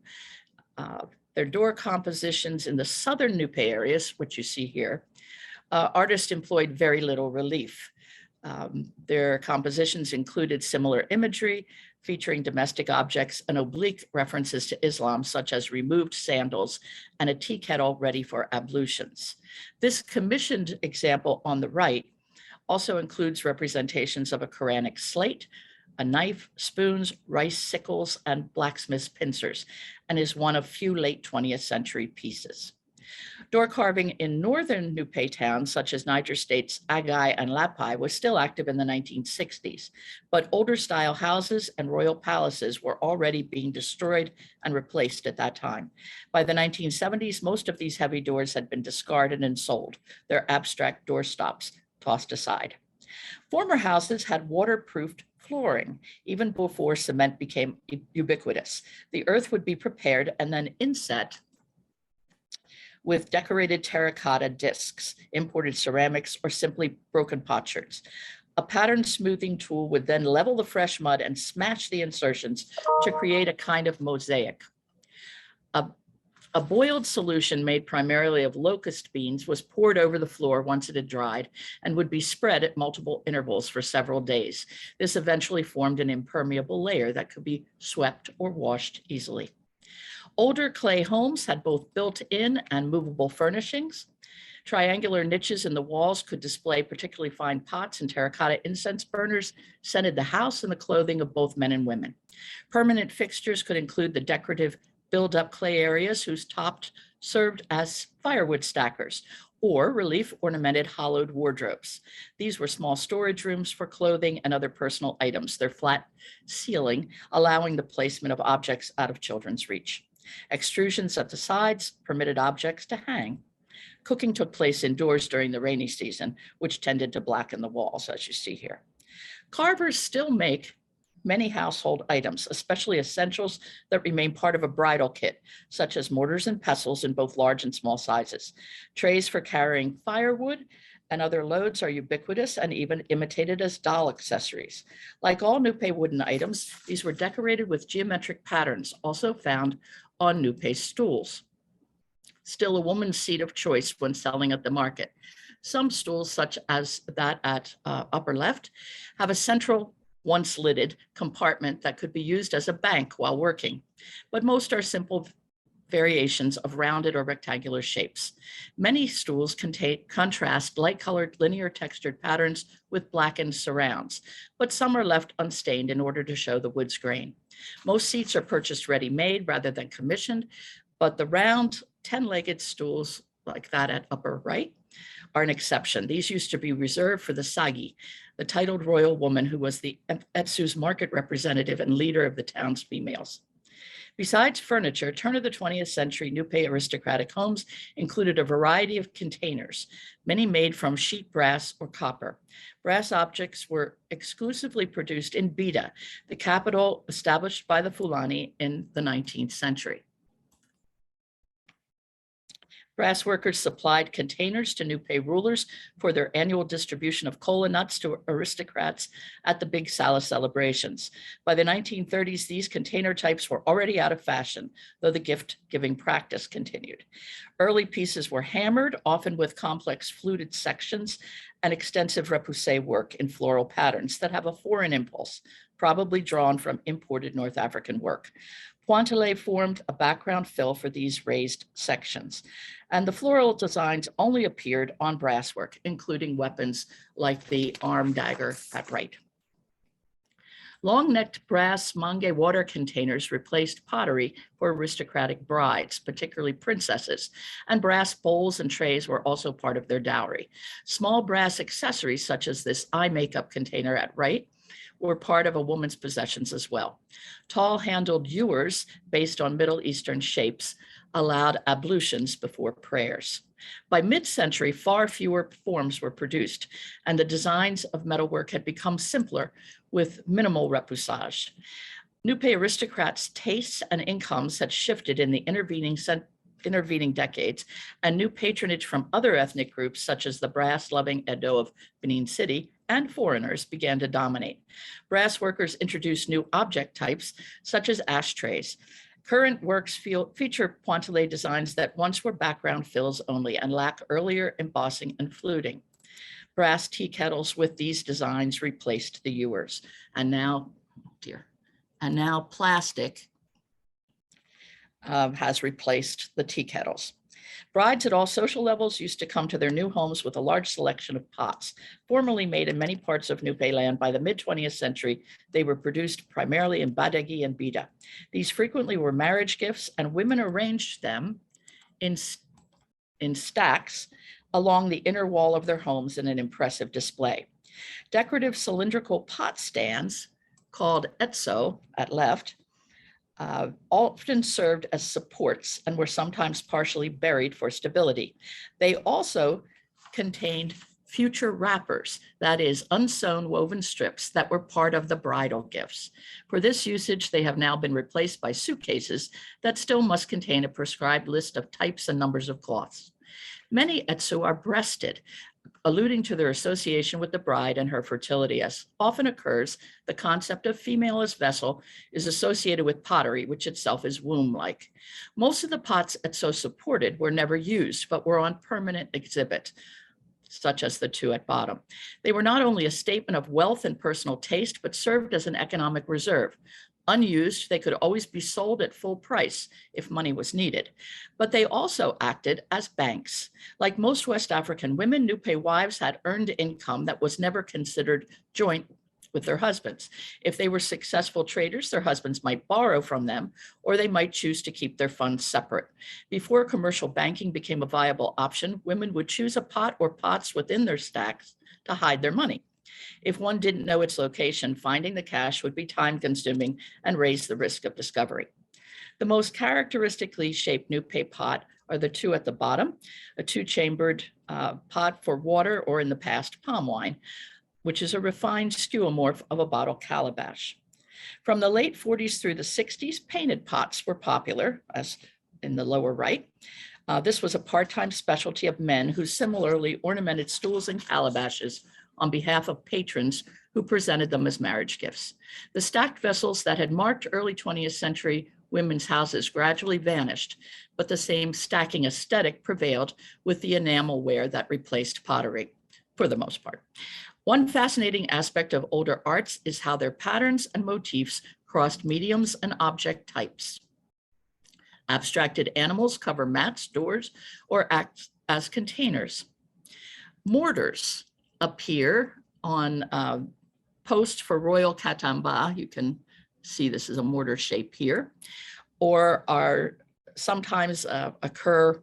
Their door compositions in the southern Nupe areas, which you see here, artists employed very little relief. Their compositions included similar imagery featuring domestic objects and oblique references to Islam, such as removed sandals and a tea kettle ready for ablutions. This commissioned example on the right also includes representations of a Quranic slate, a knife, spoons, rice sickles, and blacksmith's pincers, and is one of few late 20th century pieces. Door carving in northern Nupe towns, such as Niger State's Agai and Lapai, was still active in the 1960s, but older style houses and royal palaces were already being destroyed and replaced at that time. By the 1970s, most of these heavy doors had been discarded and sold, their abstract doorstops tossed aside. Former houses had waterproofed flooring, even before cement became ubiquitous. The earth would be prepared and then inset with decorated terracotta discs, imported ceramics, or simply broken potsherds. A pattern smoothing tool would then level the fresh mud and smash the insertions to create a kind of mosaic. A boiled solution made primarily of locust beans was poured over the floor once it had dried and would be spread at multiple intervals for several days. This eventually formed an impermeable layer that could be swept or washed easily. Older clay homes had both built-in and movable furnishings. Triangular niches in the walls could display particularly fine pots, and terracotta incense burners scented the house and the clothing of both men and women. Permanent fixtures could include the decorative build-up clay areas whose tops served as firewood stackers, or relief ornamented hollowed wardrobes. These were small storage rooms for clothing and other personal items, their flat ceiling allowing the placement of objects out of children's reach. Extrusions at the sides permitted objects to hang. Cooking took place indoors during the rainy season, which tended to blacken the walls, as you see here. Carvers still make many household items, especially essentials that remain part of a bridal kit, such as mortars and pestles in both large and small sizes. Trays for carrying firewood and other loads are ubiquitous and even imitated as doll accessories. Like all Nupe wooden items, these were decorated with geometric patterns, also found on Nupe stools. Still a woman's seat of choice when selling at the market. Some stools, such as that at upper left, have a central, once lidded compartment that could be used as a bank while working, but most are simple variations of rounded or rectangular shapes. Many stools contrast light-colored, linear textured patterns with blackened surrounds, but some are left unstained in order to show the wood's grain. Most seats are purchased ready-made rather than commissioned, but the round 10-legged stools like that at upper right are an exception. These used to be reserved for the Sagi, the titled royal woman who was the Etsu's market representative and leader of the town's females. Besides furniture, turn of the 20th century Nupe aristocratic homes included a variety of containers, many made from sheet brass or copper. Brass objects were exclusively produced in Bida, the capital established by the Fulani in the 19th century. Brass workers supplied containers to Nupe rulers for their annual distribution of kola nuts to aristocrats at the big Sala celebrations. By the 1930s, these container types were already out of fashion, though the gift-giving practice continued. Early pieces were hammered, often with complex fluted sections and extensive repoussé work in floral patterns that have a foreign impulse, probably drawn from imported North African work. Pointellet formed a background fill for these raised sections, and the floral designs only appeared on brasswork, including weapons like the arm dagger at right. Long-necked brass mangue water containers replaced pottery for aristocratic brides, particularly princesses, and brass bowls and trays were also part of their dowry. Small brass accessories, such as this eye makeup container at right, were part of a woman's possessions as well. Tall-handled ewers, based on Middle Eastern shapes, allowed ablutions before prayers. By mid-century, far fewer forms were produced, and the designs of metalwork had become simpler with minimal repoussage. Nupe aristocrats' tastes and incomes had shifted in the intervening decades, and new patronage from other ethnic groups, such as the brass-loving Edo of Benin City, and foreigners began to dominate. Brass workers introduced new object types, such as ashtrays. Current works feature pointellet designs that once were background fills only and lack earlier embossing and fluting. Brass tea kettles with these designs replaced the ewers. And now, plastic has replaced the tea kettles. Brides at all social levels used to come to their new homes with a large selection of pots. Formerly made in many parts of Nupe land, by the mid-20th century, they were produced primarily in Badegi and Bida. These frequently were marriage gifts, and women arranged them in stacks along the inner wall of their homes in an impressive display. Decorative cylindrical pot stands, called etso at left, often served as supports and were sometimes partially buried for stability. They also contained future wrappers, that is, unsewn woven strips that were part of the bridal gifts. For this usage, they have now been replaced by suitcases that still must contain a prescribed list of types and numbers of cloths. Many etsu are breasted, alluding to their association with the bride and her fertility. As often occurs, the concept of female as vessel is associated with pottery, which itself is womb-like. Most of the pots etso supported were never used, but were on permanent exhibit, such as the two at bottom. They were not only a statement of wealth and personal taste, but served as an economic reserve. Unused, they could always be sold at full price if money was needed, but they also acted as banks. Like most West African women, Nupe wives had earned income that was never considered joint with their husbands. If they were successful traders, their husbands might borrow from them, or they might choose to keep their funds separate. Before commercial banking became a viable option, women would choose a pot or pots within their stacks to hide their money. If one didn't know its location, finding the cash would be time-consuming and raise the risk of discovery. The most characteristically shaped Nupe pot are the two at the bottom, a two-chambered pot for water, or in the past, palm wine, which is a refined skeuomorph of a bottle calabash. From the late 40s through the 60s, painted pots were popular, as in the lower right. This was a part-time specialty of men who similarly ornamented stools and calabashes on behalf of patrons who presented them as marriage gifts. The stacked vessels that had marked early 20th century women's houses gradually vanished, but the same stacking aesthetic prevailed with the enamel ware that replaced pottery, for the most part. One fascinating aspect of older arts is how their patterns and motifs crossed mediums and object types. Abstracted animals cover mats, doors, or act as containers. Mortars appear on posts for royal katamba. You can see this is a mortar shape here, or are sometimes occur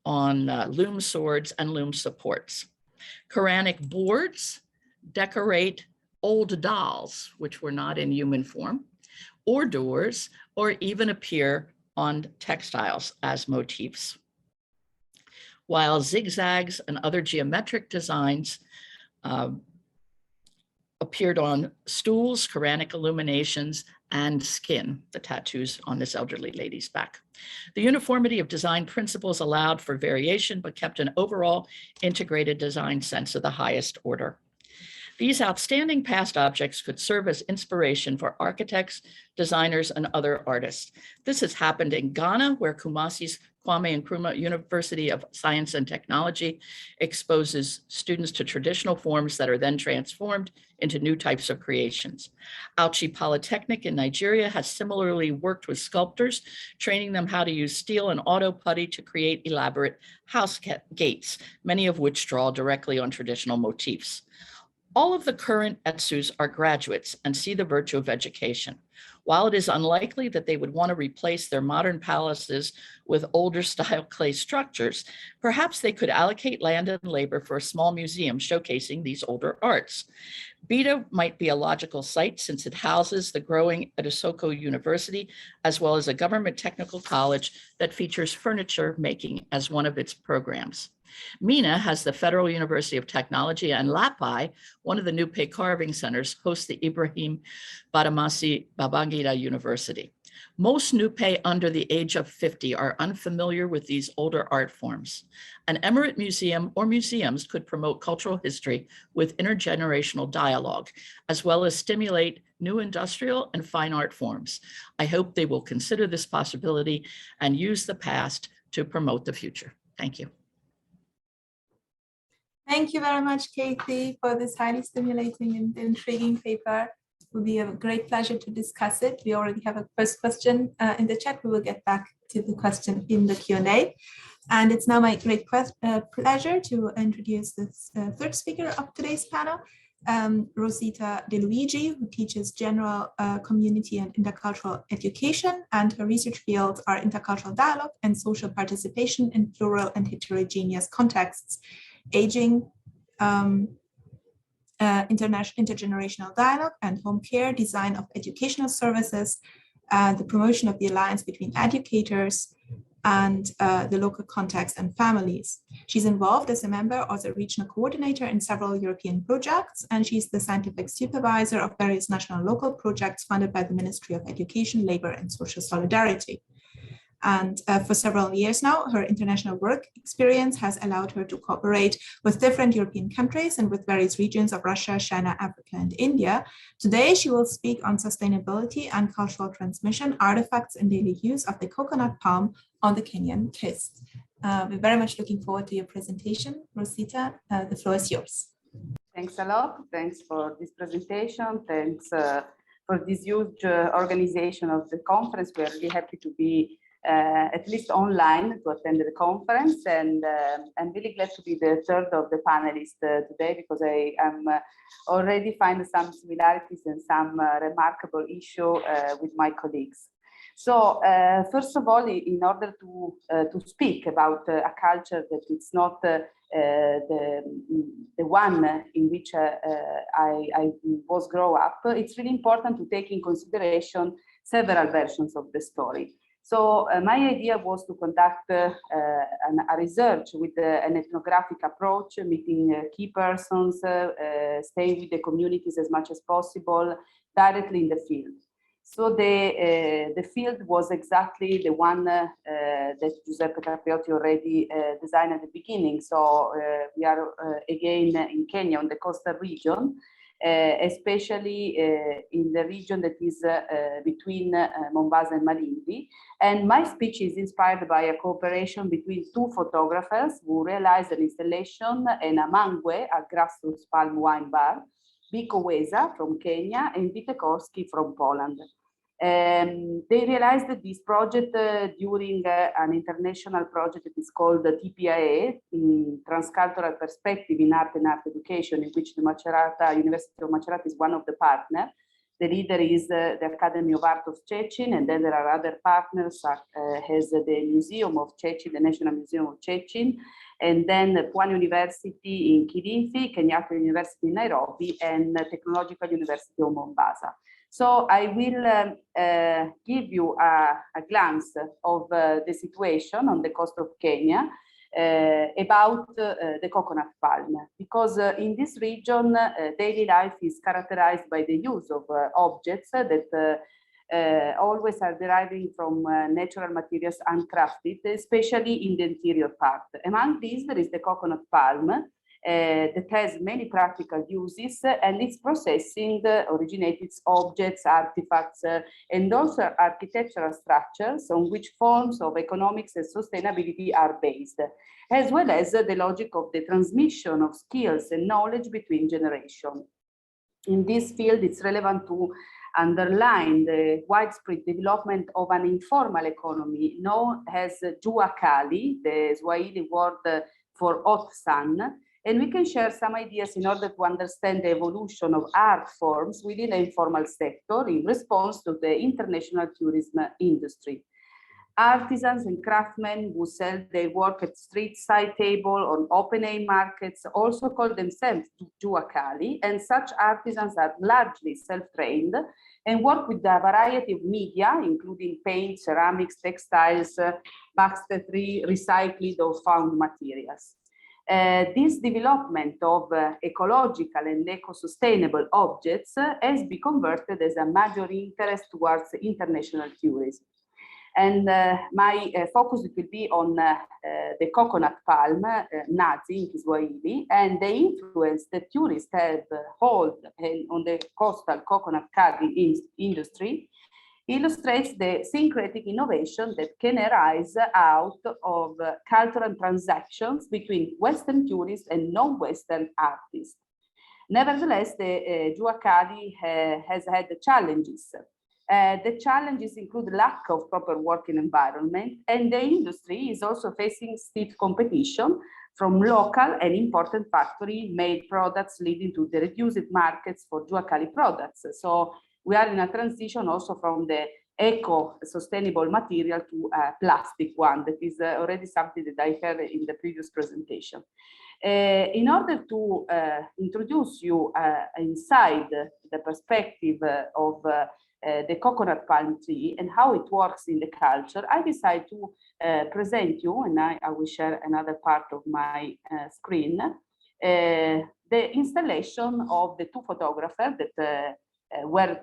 on loom swords and loom supports. Quranic boards decorate old dolls, which were not in human form, or doors, or even appear on textiles as motifs. While zigzags and other geometric designs appeared on stools, Quranic illuminations, and skin, the tattoos on this elderly lady's back. The uniformity of design principles allowed for variation, but kept an overall integrated design sense of the highest order. These outstanding past objects could serve as inspiration for architects, designers, and other artists. This has happened in Ghana, where Kumasi's Kwame Nkrumah University of Science and Technology exposes students to traditional forms that are then transformed into new types of creations. Auchi Polytechnic in Nigeria has similarly worked with sculptors, training them how to use steel and auto putty to create elaborate house gates, many of which draw directly on traditional motifs. All of the current Etsus are graduates and see the virtue of education. While it is unlikely that they would want to replace their modern palaces with older style clay structures, perhaps they could allocate land and labor for a small museum showcasing these older arts. Bida might be a logical site since it houses the growing Edusoko University, as well as a government technical college that features furniture making as one of its programs. Mina has the Federal University of Technology, and Lapai, one of the Nupe carving centers, hosts the Ibrahim Badamasi Babangida University. Most Nupe under the age of 50 are unfamiliar with these older art forms. An emirate museum or museums could promote cultural history with intergenerational dialogue, as well as stimulate new industrial and fine art forms. I hope they will consider this possibility and use the past to promote the future. Thank you. Thank you very much, Katie, for this highly stimulating and intriguing paper. It will be a great pleasure to discuss it. We already have a first question in the chat. We will get back to the question in the Q&A. And it's now my great pleasure to introduce this third speaker of today's panel, Rosita De Luigi, who teaches general community and intercultural education, and her research fields are intercultural dialogue and social participation in plural and heterogeneous contexts, aging, intergenerational dialogue and home care, design of educational services, the promotion of the alliance between educators and the local context and families. She's involved as a member or as a regional coordinator in several European projects, and she's the scientific supervisor of various national and local projects funded by the Ministry of Education, Labor and Social Solidarity. And for several years now, her international work experience has allowed her to cooperate with different European countries and with various regions of Russia, China, Africa, and India. Today, she will speak on sustainability and cultural transmission, artifacts and daily use of the coconut palm on the Kenyan coast. We're very much looking forward to your presentation. Rosita, the floor is yours. Thanks a lot. Thanks for this presentation. Thanks for this huge organization of the conference. We are really happy to be at least online to attend the conference, and I'm really glad to be the third of the panelists today, because I am already find some similarities and some remarkable issue with my colleagues. So first of all, in order to speak about a culture that it's not the one in which I was grow up, it's really important to take in consideration several versions of the story. So my idea was to conduct a research with an ethnographic approach, meeting key persons, staying with the communities as much as possible, directly in the field. So the field was exactly the one that Giuseppe Capriotti already designed at the beginning. So we are again in Kenya, on the coastal region, especially in the region that is between Mombasa and Malindi. And my speech is inspired by a cooperation between two photographers who realized an installation in Amangwe, a grassroots palm wine bar, Biko Weza from Kenya and Vite Korski from Poland. They realized that this project during an international project that is called the TPIA, Transcultural Perspective in Art and Art Education, in which the University of Macerata is one of the partners. The leader is the Academy of Art of Szczecin, and then there are other partners, has the Museum of Szczecin, the National Museum of Szczecin, and then Puan University in Kilifi, Kenyatta University in Nairobi, and Technological University of Mombasa. So I will give you a glance of the situation on the coast of Kenya about the coconut palm, because in this region, daily life is characterized by the use of objects that always are deriving from natural materials handcrafted, especially in the interior part. Among these, there is the coconut palm, that has many practical uses, and its processing originated objects, artifacts, and also architectural structures on which forms of economics and sustainability are based, as well as the logic of the transmission of skills and knowledge between generations. In this field, it's relevant to underline the widespread development of an informal economy known as jua kali, the Swahili word for hot sun. And we can share some ideas in order to understand the evolution of art forms within the informal sector in response to the international tourism industry. Artisans and craftsmen who sell their work at street side table on open air markets also call themselves juakali, and such artisans are largely self-trained and work with a variety of media, including paint, ceramics, textiles, basketry, recycled or found materials. This development of ecological and eco-sustainable objects has been converted as a major interest towards international tourism. And my focus will be on the coconut palm, Nazi in Kiswahili, and the influence that tourists have hold on the coastal coconut candy industry illustrates the syncretic innovation that can arise out of cultural transactions between Western tourists and non-Western artists. Nevertheless, the juakali has had challenges. The challenges include lack of proper working environment, and the industry is also facing stiff competition from local and important factory-made products, leading to the reduced markets for juakali products. So we are in a transition also from the eco-sustainable material to a plastic one. That is already something that I heard in the previous presentation. In order to introduce you inside the perspective of the coconut palm tree and how it works in the culture, I decided to present you, and I will share another part of my screen, the installation of the two photographers that were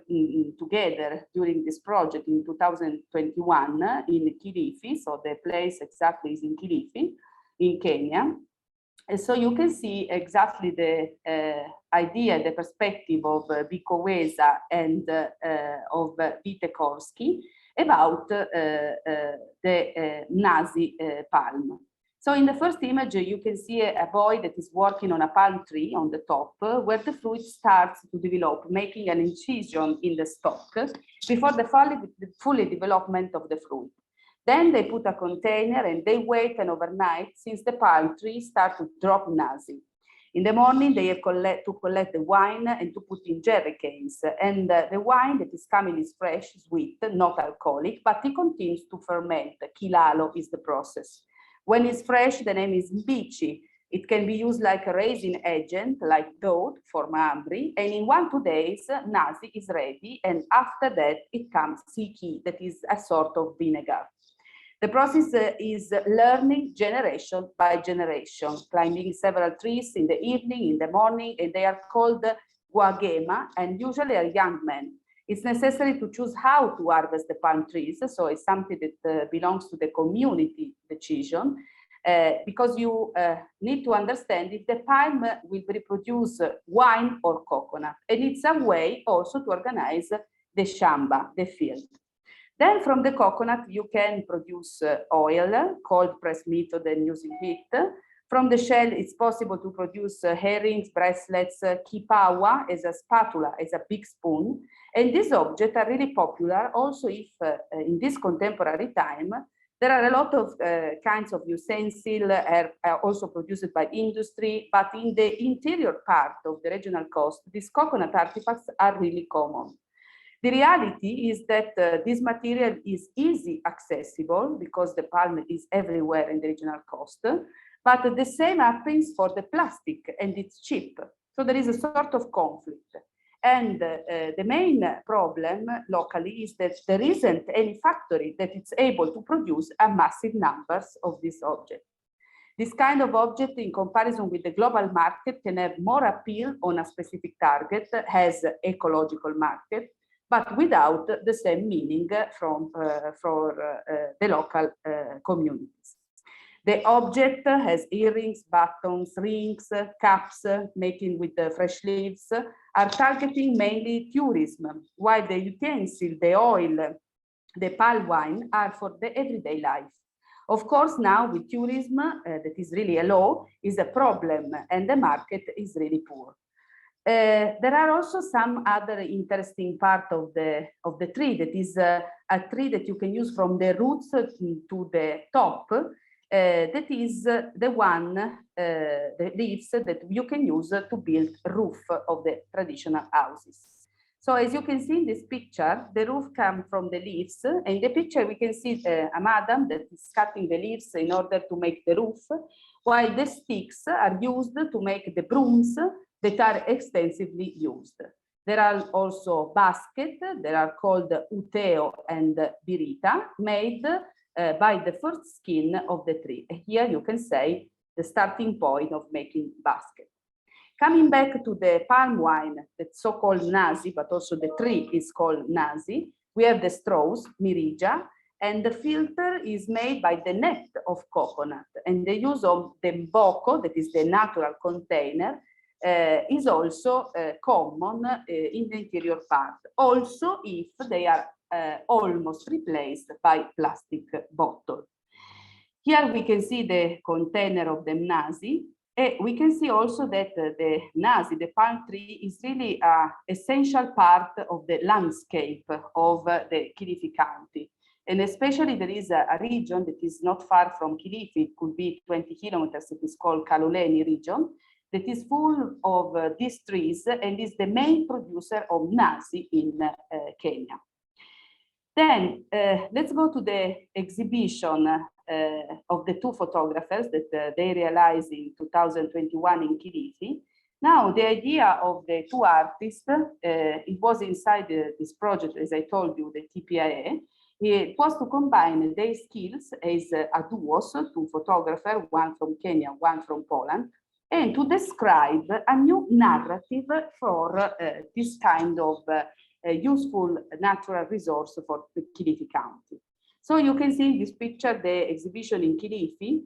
together during this project in 2021 in Kilifi. So the place exactly is in Kilifi, in Kenya. And so you can see exactly the idea, the perspective of Bikoweza and of Witekorski about the Nazi palm. So in the first image, you can see a boy that is working on a palm tree on the top, where the fruit starts to develop, making an incision in the stalk before the fully development of the fruit. Then they put a container and they wait an overnight since the palm tree starts to drop Nazi. In the morning, they have to collect the wine and to put in jerry cans. And the wine that is coming is fresh, sweet, not alcoholic, but it continues to ferment. Kilalo is the process. When it's fresh, the name is mbichi. It can be used like a raising agent, like dough for mambri. And in 1-2 days, Nazi is ready. And after that, it comes siki, that is a sort of vinegar. The process is learning generation by generation, climbing several trees in the evening, in the morning, and they are called guagema, and usually are young men. It's necessary to choose how to harvest the palm trees, so it's something that belongs to the community decision, because you need to understand if the palm will reproduce wine or coconut, and it's a way also to organize the shamba, the field. Then from the coconut, you can produce oil, cold press method and using heat, From the shell, it's possible to produce herrings, bracelets, kipawa as a spatula, as a big spoon. And these objects are really popular also if in this contemporary time, there are a lot of kinds of utensils are also produced by industry, but in the interior part of the regional coast, these coconut artifacts are really common. The reality is that this material is easy accessible because the palm is everywhere in the regional coast, but the same happens for the plastic and it's cheap. So there is a sort of conflict. And the main problem locally is that there isn't any factory that is able to produce a massive numbers of this object. This kind of object in comparison with the global market can have more appeal on a specific target as ecological market, but without the same meaning for the local communities. The object has earrings, buttons, rings, caps, making with the fresh leaves, are targeting mainly tourism, while the utensil, the oil, the palm wine are for the everyday life. Of course, now with tourism, that is really a law, is a problem, and the market is really poor. There are also some other interesting part of the tree that is a tree that you can use from the roots to the top. That is the one, the leaves that you can use to build roof of the traditional houses. So as you can see in this picture, the roof comes from the leaves. In the picture, we can see a madam that is cutting the leaves in order to make the roof, while the sticks are used to make the brooms that are extensively used. There are also baskets that are called uteo and birita, made by the first skin of the tree. Here you can say the starting point of making basket. Coming back to the palm wine, that's so-called nasi, but also the tree is called nasi. We have the straws, mirija, and the filter is made by the net of coconut. And the use of the mboko, that is the natural container, is also common in the interior part. Also, if they are almost replaced by plastic bottle. Here we can see the container of the nasi. We can see also that the nasi, the palm tree, is really an essential part of the landscape of the Kilifi County. And especially there is a region that is not far from Kilifi, it could be 20 kilometers, it is called Kaloleni region, that is full of these trees and is the main producer of nasi in Kenya. Then let's go to the exhibition of the two photographers that they realized in 2021 in Kilifi. Now, the idea of the two artists, it was inside this project, as I told you, the TPIA. It was to combine their skills as a duo, two photographers, one from Kenya, one from Poland, and to describe a new narrative for this kind of useful natural resource for the Kilifi County. So you can see in this picture the exhibition in Kilifi,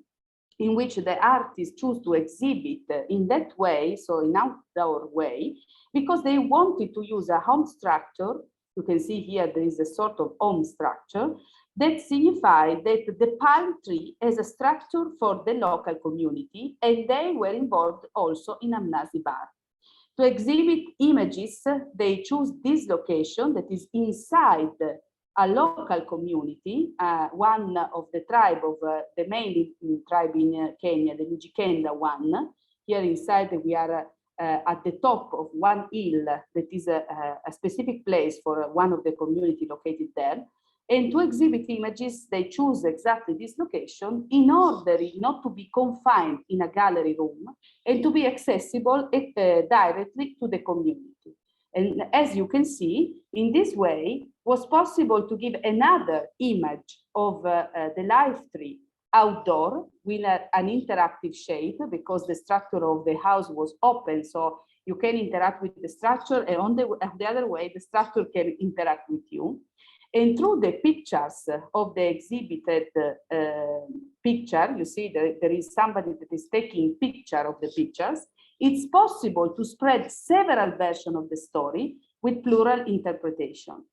in which the artists choose to exhibit in that way, so in outdoor way, because they wanted to use a home structure. You can see here there is a sort of home structure that signified that the palm tree as a structure for the local community, and they were involved also in a nasi bar. To exhibit images, they choose this location that is inside a local community, one of the tribe of the main tribe in Kenya, the Mijikenda one. Here inside we are at the top of one hill that is a specific place for one of the community located there. And to exhibit images, they choose exactly this location in order not to be confined in a gallery room and to be accessible directly to the community. And as you can see, in this way, was possible to give another image of the live tree outdoor with an interactive shape, because the structure of the house was open, so you can interact with the structure, and on the other way, the structure can interact with you. And through the pictures of the exhibited picture, you see there is somebody that is taking picture of the pictures. It's possible to spread several versions of the story with plural interpretation.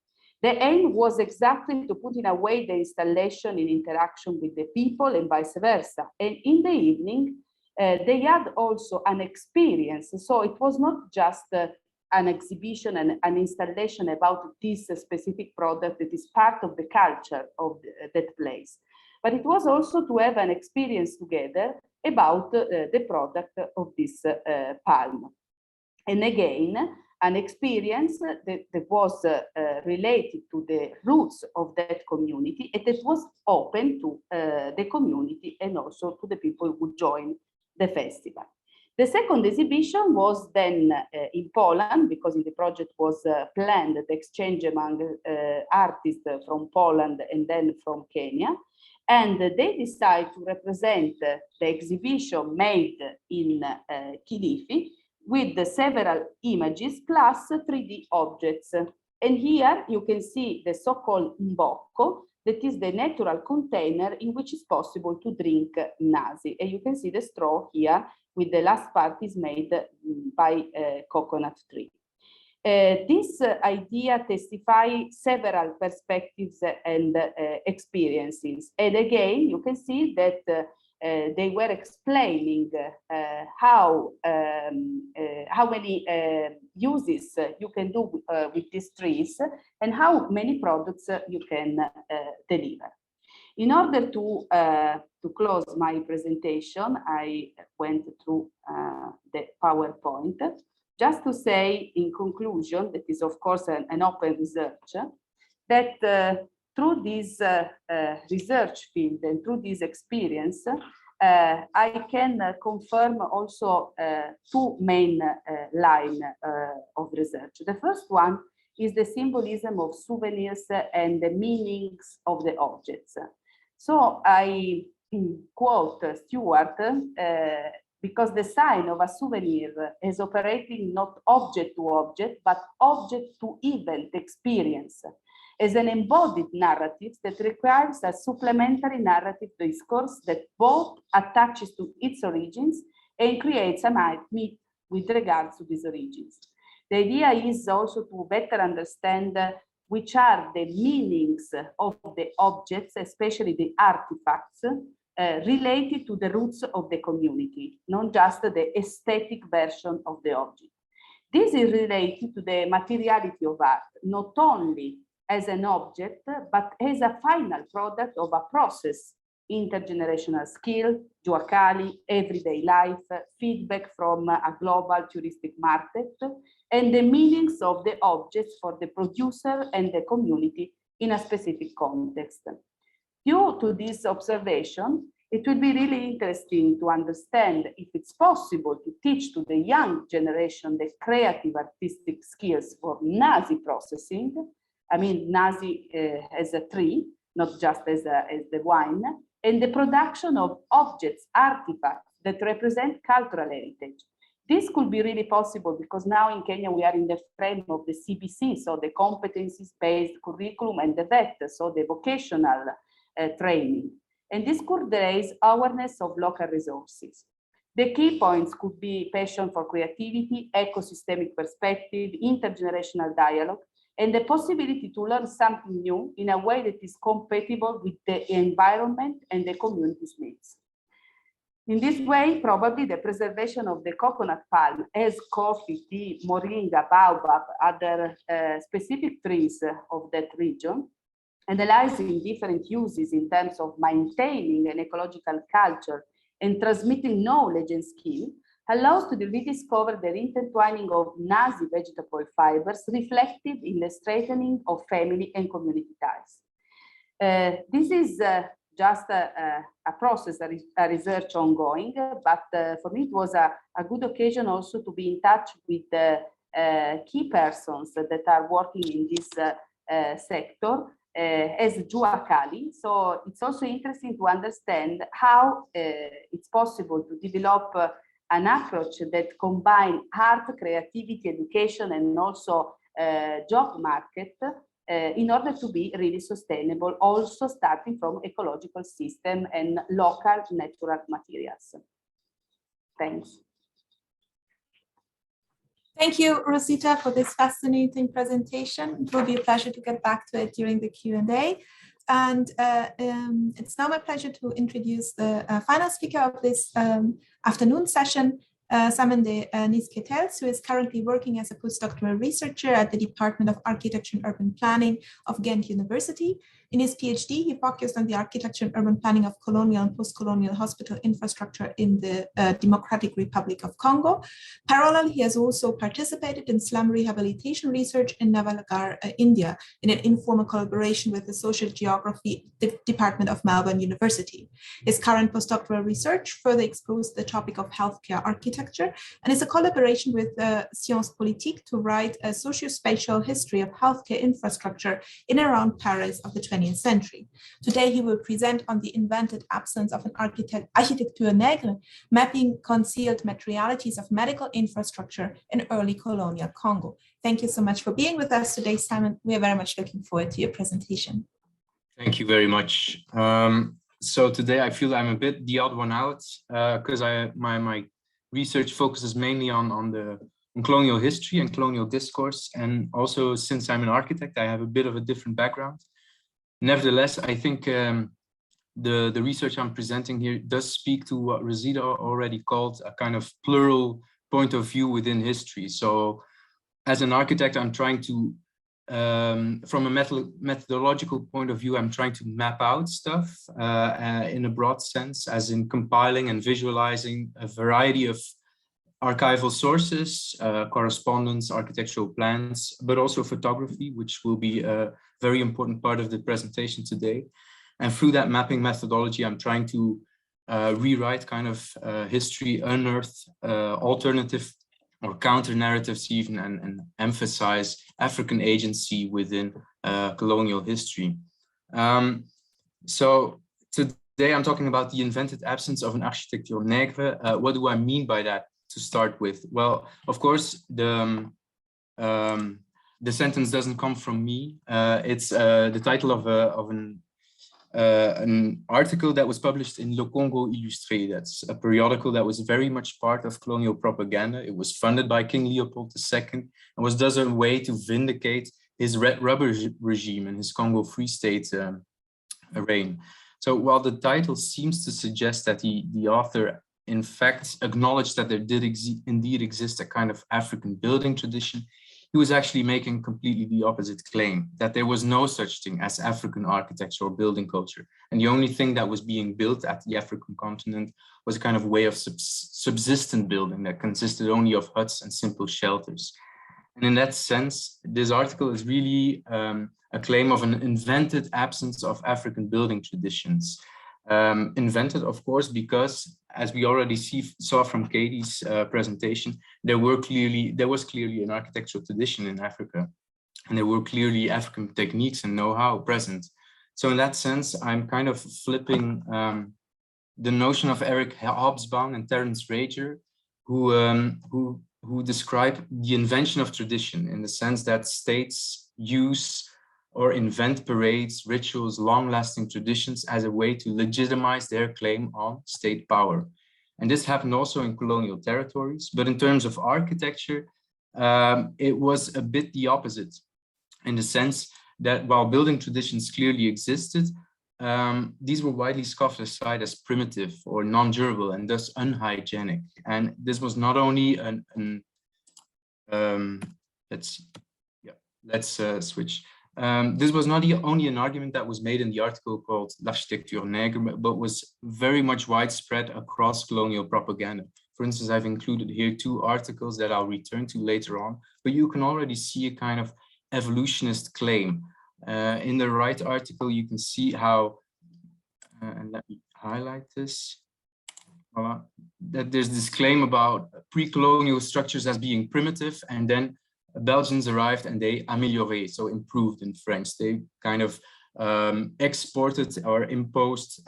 The aim was exactly to put in a way the installation in interaction with the people and vice versa. And in the evening, They had also an experience. So it was not just an exhibition and an installation about this specific product that is part of the culture of that place. But it was also to have an experience together about the product of this palm. And again, an experience that was related to the roots of that community and that was open to the community and also to the people who joined the festival. The second exhibition was then in Poland, because the project was planned the exchange among artists from Poland and then from Kenya. And they decided to represent the exhibition made in Kilifi with several images plus 3D objects. And here you can see the so-called mbocco, that is the natural container in which is possible to drink nasi. And you can see the straw here with the last part is made by coconut tree. This idea testifies several perspectives and experiences. And again, you can see that they were explaining how many uses you can do with these trees and how many products you can deliver. In order to close my presentation, I went through the PowerPoint. Just to say in conclusion, that is of course an open research, that through this research field and through this experience, I can confirm also two main lines of research. The first one is the symbolism of souvenirs and the meanings of the objects. So I quote Stewart, because the sign of a souvenir is operating not object to object, but object to event experience, as an embodied narrative that requires a supplementary narrative discourse that both attaches to its origins and creates a myth with regards to these origins. The idea is also to better understand which are the meanings of the objects, especially the artifacts, related to the roots of the community, not just the aesthetic version of the object. This is related to the materiality of art, not only as an object, but as a final product of a process, intergenerational skill, giuacali, everyday life, feedback from a global touristic market, and the meanings of the objects for the producer and the community in a specific context. Due to this observation, it would be really interesting to understand if it's possible to teach to the young generation the creative artistic skills for nasi processing. I mean, nasi as a tree, not just as the wine, and the production of objects, artifacts that represent cultural heritage. This could be really possible because now in Kenya we are in the frame of the CBC, so the competencies-based curriculum, and the VET, so the vocational training. And this could raise awareness of local resources. The key points could be passion for creativity, ecosystemic perspective, intergenerational dialogue, and the possibility to learn something new in a way that is compatible with the environment and the community's needs. In this way, probably the preservation of the coconut palm as coffee, tea, moringa, baobab, other specific trees of that region, analyzing different uses in terms of maintaining an ecological culture and transmitting knowledge and skill, allows to rediscover the intertwining of nasi vegetable fibers reflected in the strengthening of family and community ties. This is just a process, a research ongoing, but for me it was a good occasion also to be in touch with the key persons that are working in this sector as giuacali. So it's also interesting to understand how it's possible to develop an approach that combines art, creativity, education, and also job market in order to be really sustainable, also starting from ecological system and local natural materials. Thanks. Thank you, Rosita, for this fascinating presentation. It will be a pleasure to get back to it during the Q&A. And it's now my pleasure to introduce the final speaker of this afternoon session, Simon de Nisketels, who is currently working as a postdoctoral researcher at the Department of Architecture and Urban Planning of Ghent University. In his PhD, he focused on the architecture and urban planning of colonial and post-colonial hospital infrastructure in the Democratic Republic of Congo. Parallel, he has also participated in slum rehabilitation research in Navalagar, India, in an informal collaboration with the Social Geography Department of Melbourne University. His current postdoctoral research further explores the topic of healthcare architecture and is a collaboration with Sciences Politiques to write a socio-spatial history of healthcare infrastructure in and around Paris of the 20th century. Today, he will present on the invented absence of an architecture nègre, mapping concealed materialities of medical infrastructure in early colonial Congo. Thank you so much for being with us today, Simon. We are very much looking forward to your presentation. Thank you very much. So today I feel I'm a bit the odd one out because my research focuses mainly on colonial history and colonial discourse. And also, since I'm an architect, I have a bit of a different background. Nevertheless, I think the research I'm presenting here does speak to what Rosita already called a kind of plural point of view within history. So as an architect, I'm trying to, from a methodological point of view, I'm trying to map out stuff in a broad sense, as in compiling and visualizing a variety of archival sources, correspondence, architectural plans, but also photography, which will be a very important part of the presentation today. And through that mapping methodology, I'm trying to rewrite kind of history, unearth alternative or counter narratives even, and emphasize African agency within colonial history. So today I'm talking about the invented absence of an architecture nègre. What do I mean by that? To start with, well, of course, the sentence doesn't come from me. It's the title of an article that was published in Le Congo Illustré. That's a periodical that was very much part of colonial propaganda. It was funded by King Leopold II and was thus a way to vindicate his Red Rubber regime and his Congo Free State reign. So while the title seems to suggest that the author in fact acknowledged that there did indeed exist a kind of African building tradition, he was actually making completely the opposite claim, that there was no such thing as African architecture or building culture. And the only thing that was being built at the African continent was a kind of way of subsistent building that consisted only of huts and simple shelters. And in that sense, this article is really a claim of an invented absence of African building traditions. Invented, of course, because as we already saw from Katie's presentation, there was clearly an architectural tradition in Africa, and there were clearly African techniques and know-how present. So in that sense, I'm kind of flipping the notion of Eric Hobsbawm and Terence Rager, who describe the invention of tradition in the sense that states use or invent parades, rituals, long-lasting traditions as a way to legitimize their claim on state power. And this happened also in colonial territories, but in terms of architecture, it was a bit the opposite, in the sense that while building traditions clearly existed, these were widely scoffed aside as primitive or non-durable and thus unhygienic. And this was not only let's switch. This was not only an argument that was made in the article called L'Architecture Nègre, but was very much widespread across colonial propaganda. For instance, I've included here 2 articles that I'll return to later on, but you can already see a kind of evolutionist claim. In the right article, you can see how, and let me highlight this, that there's this claim about pre-colonial structures as being primitive, and then Belgians arrived and they amélioré, so improved in French. They kind of exported or imposed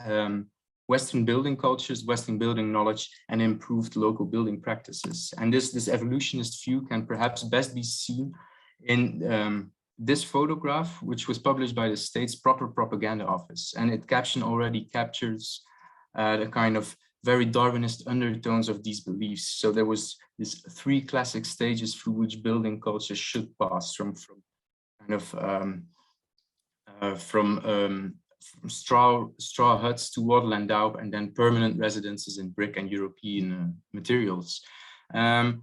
Western building cultures, Western building knowledge, and improved local building practices. And this evolutionist view can perhaps best be seen in this photograph, which was published by the state's proper propaganda office. And it already captures the kind of very Darwinist undertones of these beliefs. So there was these 3 classic stages through which building culture should pass from from straw huts to Waterland-Daub, and then permanent residences in brick and European materials. And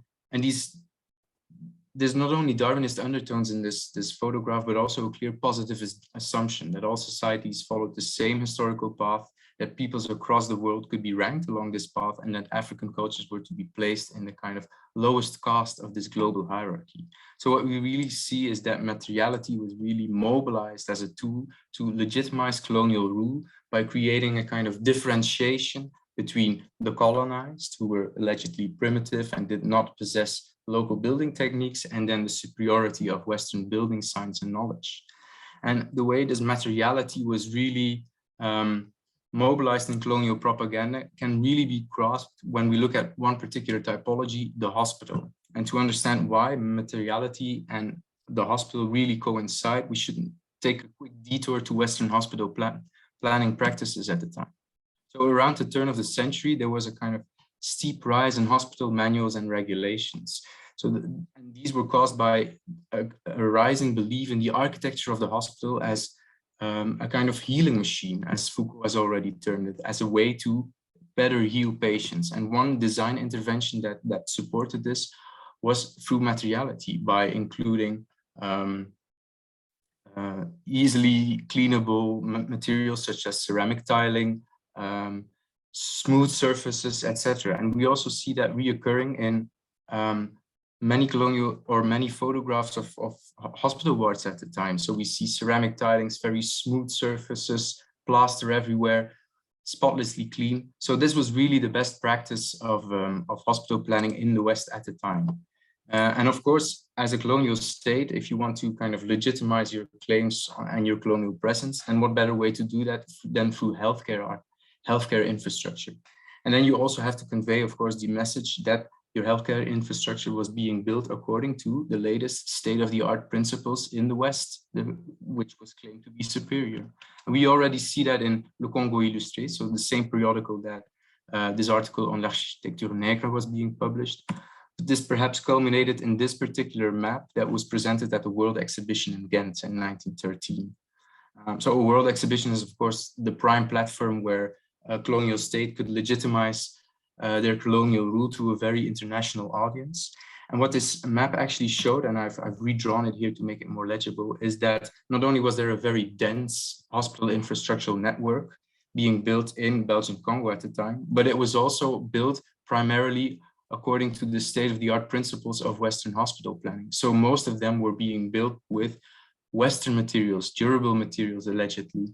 there's not only Darwinist undertones in this photograph, but also a clear positivist assumption that all societies followed the same historical path, that peoples across the world could be ranked along this path, and that African cultures were to be placed in the kind of lowest caste of this global hierarchy. So what we really see is that materiality was really mobilized as a tool to legitimize colonial rule by creating a kind of differentiation between the colonized, who were allegedly primitive and did not possess local building techniques, and then the superiority of Western building science and knowledge. And the way this materiality was really mobilized in colonial propaganda can really be grasped when we look at one particular typology, the hospital. And to understand why materiality and the hospital really coincide, we should take a quick detour to Western hospital planning practices at the time. So around the turn of the century, there was a kind of steep rise in hospital manuals and regulations. So and these were caused by a rising belief in the architecture of the hospital as a kind of healing machine, as Foucault has already termed it, as a way to better heal patients. And one design intervention that supported this was through materiality, by including easily cleanable materials such as ceramic tiling, smooth surfaces, etc. And we also see that reoccurring in many colonial or many photographs of hospital wards at the time. So we see ceramic tilings, very smooth surfaces, plaster everywhere, spotlessly clean. So this was really the best practice of hospital planning in the West at the time. And of course, as a colonial state, if you want to kind of legitimize your claims and your colonial presence, then what better way to do that than through healthcare infrastructure. And then you also have to convey, of course, the message that your healthcare infrastructure was being built according to the latest state-of-the-art principles in the West, which was claimed to be superior. And we already see that in Le Congo Illustré, so the same periodical that this article on l'architecture nègre was being published. This perhaps culminated in this particular map that was presented at the World Exhibition in Ghent in 1913. So a World Exhibition is, of course, the prime platform where a colonial state could legitimize their colonial rule to a very international audience. And what this map actually showed, and I've redrawn it here to make it more legible, is that not only was there a very dense hospital infrastructural network being built in Belgian Congo at the time, but it was also built primarily according to the state-of-the-art principles of Western hospital planning. So most of them were being built with Western materials, durable materials, allegedly.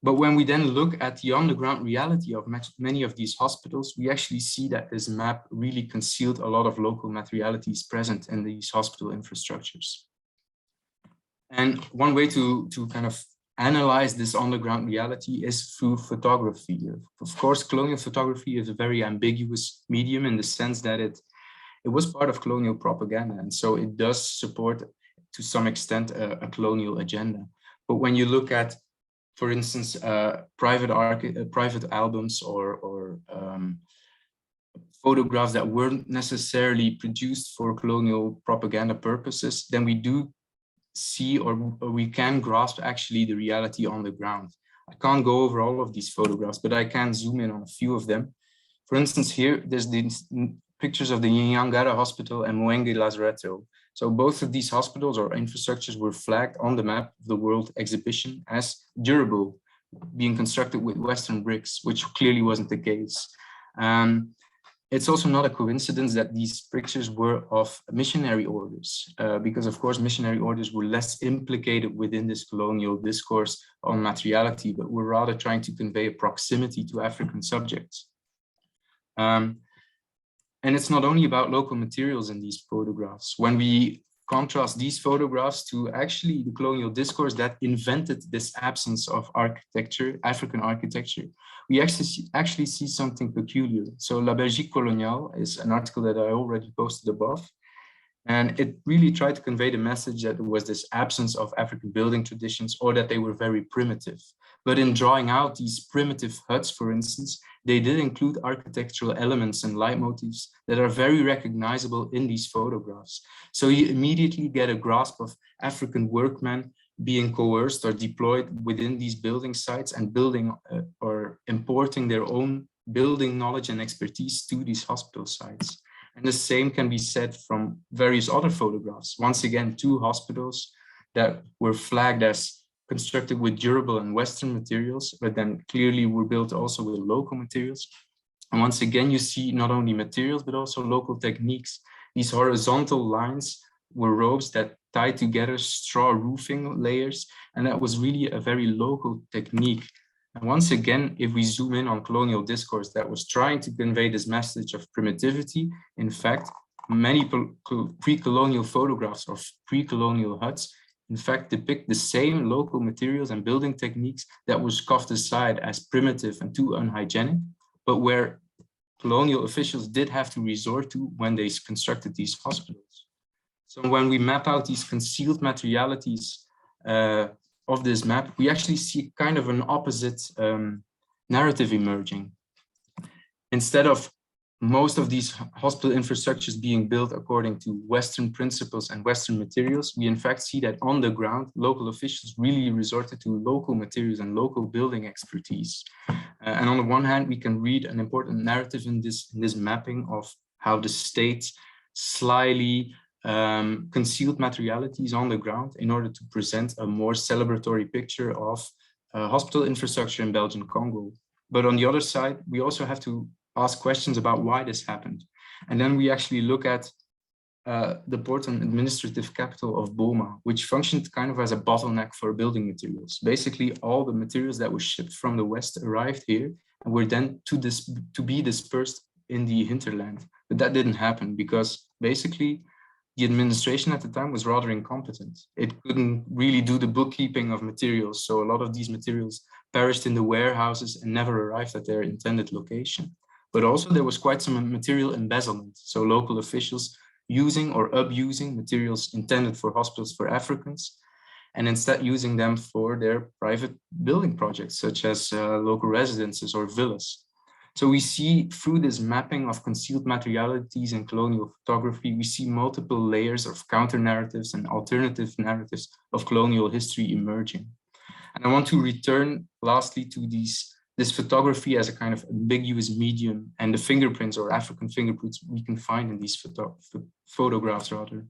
But when we then look at the underground reality of many of these hospitals, we actually see that this map really concealed a lot of local materialities present in these hospital infrastructures. And one way to kind of analyze this underground reality is through photography. Of course, colonial photography is a very ambiguous medium in the sense that it was part of colonial propaganda. And so it does support, to some extent, a colonial agenda. But when you look at, for instance, private albums or photographs that weren't necessarily produced for colonial propaganda purposes, then we do see or we can grasp actually the reality on the ground. I can't go over all of these photographs, but I can zoom in on a few of them. For instance, here, there's these pictures of the Nyangara Hospital and Mwenge Lazaretto. So both of these hospitals or infrastructures were flagged on the map of the World Exhibition as durable, being constructed with Western bricks, which clearly wasn't the case. It's also not a coincidence that these pictures were of missionary orders, because of course missionary orders were less implicated within this colonial discourse on materiality, but were rather trying to convey a proximity to African subjects. And it's not only about local materials in these photographs. When we contrast these photographs to actually the colonial discourse that invented this absence of architecture, African architecture, we actually see something peculiar. So La Belgique coloniale is an article that I already posted above. And it really tried to convey the message that there was this absence of African building traditions or that they were very primitive. But in drawing out these primitive huts, for instance, they did include architectural elements and leitmotifs that are very recognizable in these photographs. So you immediately get a grasp of African workmen being coerced or deployed within these building sites and building or importing their own building knowledge and expertise to these hospital sites. And the same can be said from various other photographs. Once again, 2 hospitals that were flagged as constructed with durable and Western materials, but then clearly were built also with local materials. And once again, you see not only materials, but also local techniques. These horizontal lines were ropes that tied together straw roofing layers. And that was really a very local technique. And once again, if we zoom in on colonial discourse that was trying to convey this message of primitivity, in fact, many pre-colonial photographs of pre-colonial huts, in fact, depict the same local materials and building techniques that was scoffed aside as primitive and too unhygienic, but where colonial officials did have to resort to when they constructed these hospitals. So when we map out these concealed materialities of this map, we actually see kind of an opposite narrative emerging. Instead of most of these hospital infrastructures being built according to Western principles and Western materials, we in fact see that on the ground, local officials really resorted to local materials and local building expertise. And on the one hand, we can read an important narrative in this mapping of how the state slyly concealed materialities on the ground in order to present a more celebratory picture of hospital infrastructure in Belgian Congo. But on the other side, we also have to ask questions about why this happened. And then we actually look at the port and administrative capital of Boma, which functioned kind of as a bottleneck for building materials. Basically, all the materials that were shipped from the West arrived here and were then to be dispersed in the hinterland. But that didn't happen because basically the administration at the time was rather incompetent. It couldn't really do the bookkeeping of materials. So a lot of these materials perished in the warehouses and never arrived at their intended location. But also there was quite some material embezzlement. So local officials using or abusing materials intended for hospitals for Africans, and instead using them for their private building projects, such as local residences or villas. So we see through this mapping of concealed materialities in colonial photography, we see multiple layers of counter narratives and alternative narratives of colonial history emerging. And I want to return lastly to this photography as a kind of ambiguous medium and the fingerprints or African fingerprints we can find in these photographs rather.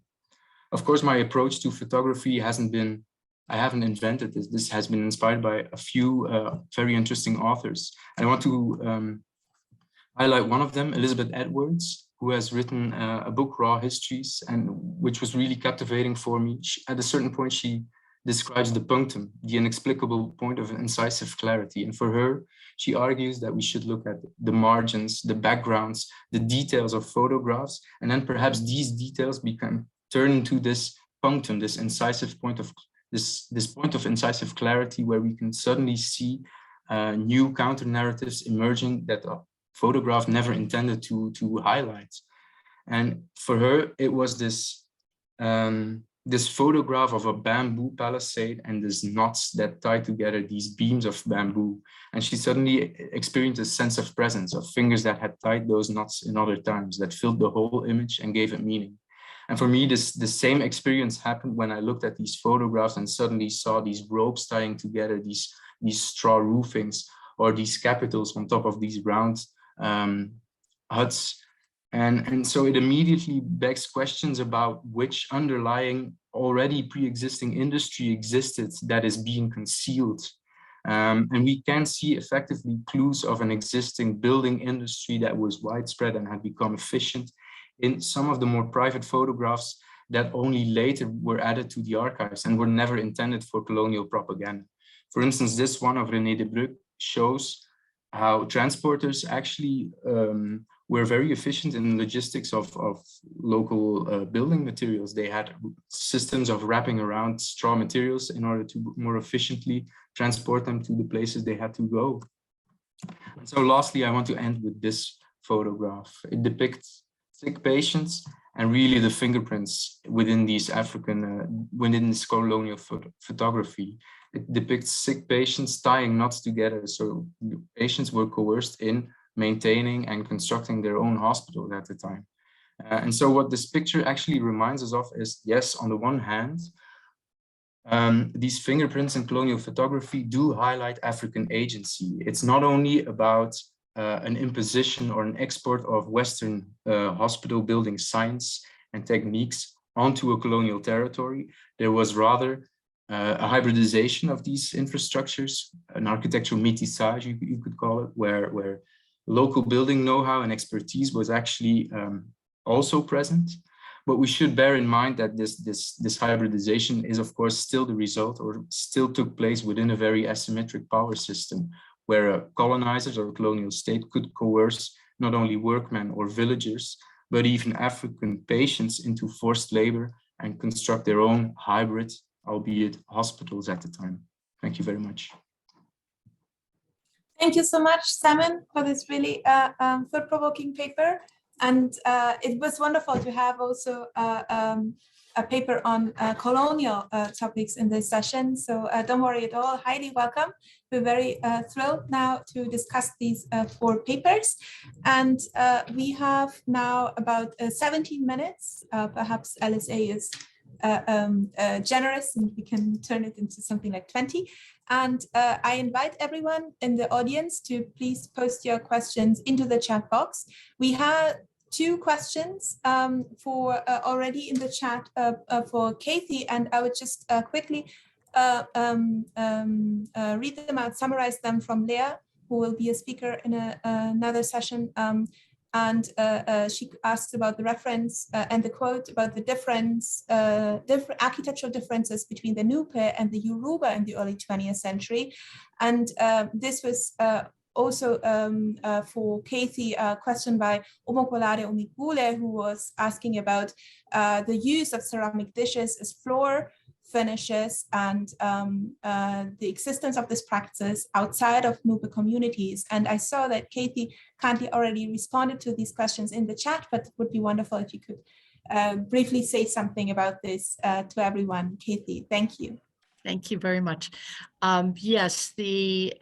Of course, my approach to photography hasn't been, I haven't invented this. This has been inspired by a few very interesting authors. I want to highlight one of them, Elizabeth Edwards, who has written a book, Raw Histories, and which was really captivating for me. At a certain point, she describes the punctum, the inexplicable point of incisive clarity. And for her, she argues that we should look at the margins, the backgrounds, the details of photographs, and then perhaps these details become turned into this punctum, this incisive point of this point of incisive clarity, where we can suddenly see new counter narratives emerging that a photograph never intended to highlight. And for her, it was this this photograph of a bamboo palisade and these knots that tie together these beams of bamboo. And she suddenly experienced a sense of presence, of fingers that had tied those knots in other times, that filled the whole image and gave it meaning. And for me, the same experience happened when I looked at these photographs and suddenly saw these ropes tying together, these straw roofings, or these capitals on top of these round huts. And so it immediately begs questions about which underlying already pre-existing industry existed that is being concealed. And we can see effectively clues of an existing building industry that was widespread and had become efficient in some of the more private photographs that only later were added to the archives and were never intended for colonial propaganda. For instance, this one of René de Bruyck shows how transporters actually were very efficient in logistics of local building materials. They had systems of wrapping around straw materials in order to more efficiently transport them to the places they had to go. And so lastly, I want to end with this photograph. It depicts sick patients and really the fingerprints within these within this colonial photography. It depicts sick patients tying knots together. So patients were coerced in maintaining and constructing their own hospital at the time. And so what this picture actually reminds us of is, yes, on the one hand, these fingerprints in colonial photography do highlight African agency. It's not only about an imposition or an export of Western hospital building science and techniques onto a colonial territory. There was rather a hybridization of these infrastructures, an architectural métissage, you could call it, where local building know-how and expertise was actually also present. But we should bear in mind that this hybridization is, of course, still the result, or still took place within a very asymmetric power system, where a colonizers or a colonial state could coerce not only workmen or villagers, but even African patients into forced labor and construct their own hybrid, albeit hospitals at the time. Thank you very much. Thank you so much, Simon, for this really thought-provoking paper. And it was wonderful to have also a paper on colonial topics in this session. So don't worry at all, highly welcome. We're very thrilled now to discuss these 4 papers. And we have now about 17 minutes. Perhaps LSA is generous and we can turn it into something like 20. And I invite everyone in the audience to please post your questions into the chat box. We have 2 questions for already in the chat for Kathy, and I would just quickly read them out, summarize them from Leah, who will be a speaker in another session. She asked about the reference and the quote about the different architectural differences between the Nupe and the Yoruba in the early 20th century. And this was also for Kathy, a question by Omokolade Omigule, who was asking about the use of ceramic dishes as floor finishes and the existence of this practice outside of Nupe communities. And I saw that Kathy kindly already responded to these questions in the chat, but it would be wonderful if you could briefly say something about this to everyone. Kathy, thank you. Thank you very much. Yes, the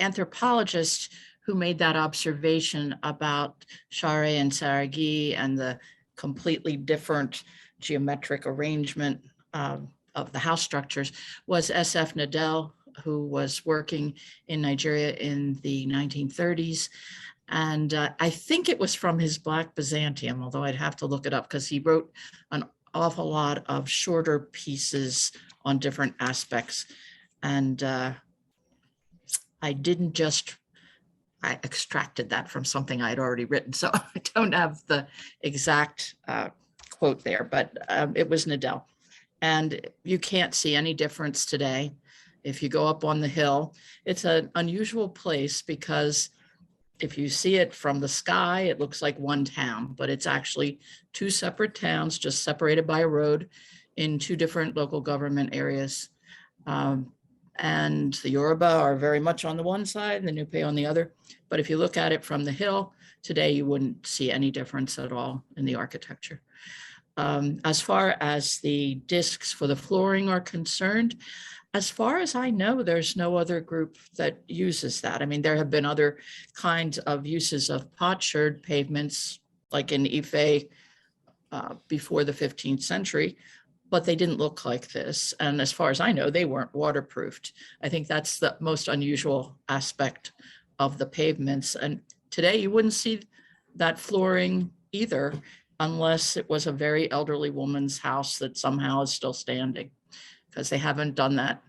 anthropologist who made that observation about Share and Saragi and the completely different geometric arrangement of the house structures was S.F. Nadell, who was working in Nigeria in the 1930s. And I think it was from his Black Byzantium, although I'd have to look it up because he wrote an awful lot of shorter pieces on different aspects. And I extracted that from something I had already written. So I don't have the exact quote there, but it was Nadell. And you can't see any difference today. If you go up on the hill, it's an unusual place because if you see it from the sky, it looks like one town, but it's actually 2 separate towns just separated by a road in 2 different local government areas. And the Yoruba are very much on the one side and the Nupe on the other. But if you look at it from the hill, today you wouldn't see any difference at all in the architecture. As far as the discs for the flooring are concerned, as far as I know, there's no other group that uses that. I mean, there have been other kinds of uses of potsherd pavements, like in Ife before the 15th century, but they didn't look like this. And as far as I know, they weren't waterproofed. I think that's the most unusual aspect of the pavements. And today you wouldn't see that flooring either, unless it was a very elderly woman's house that somehow is still standing, because they haven't done that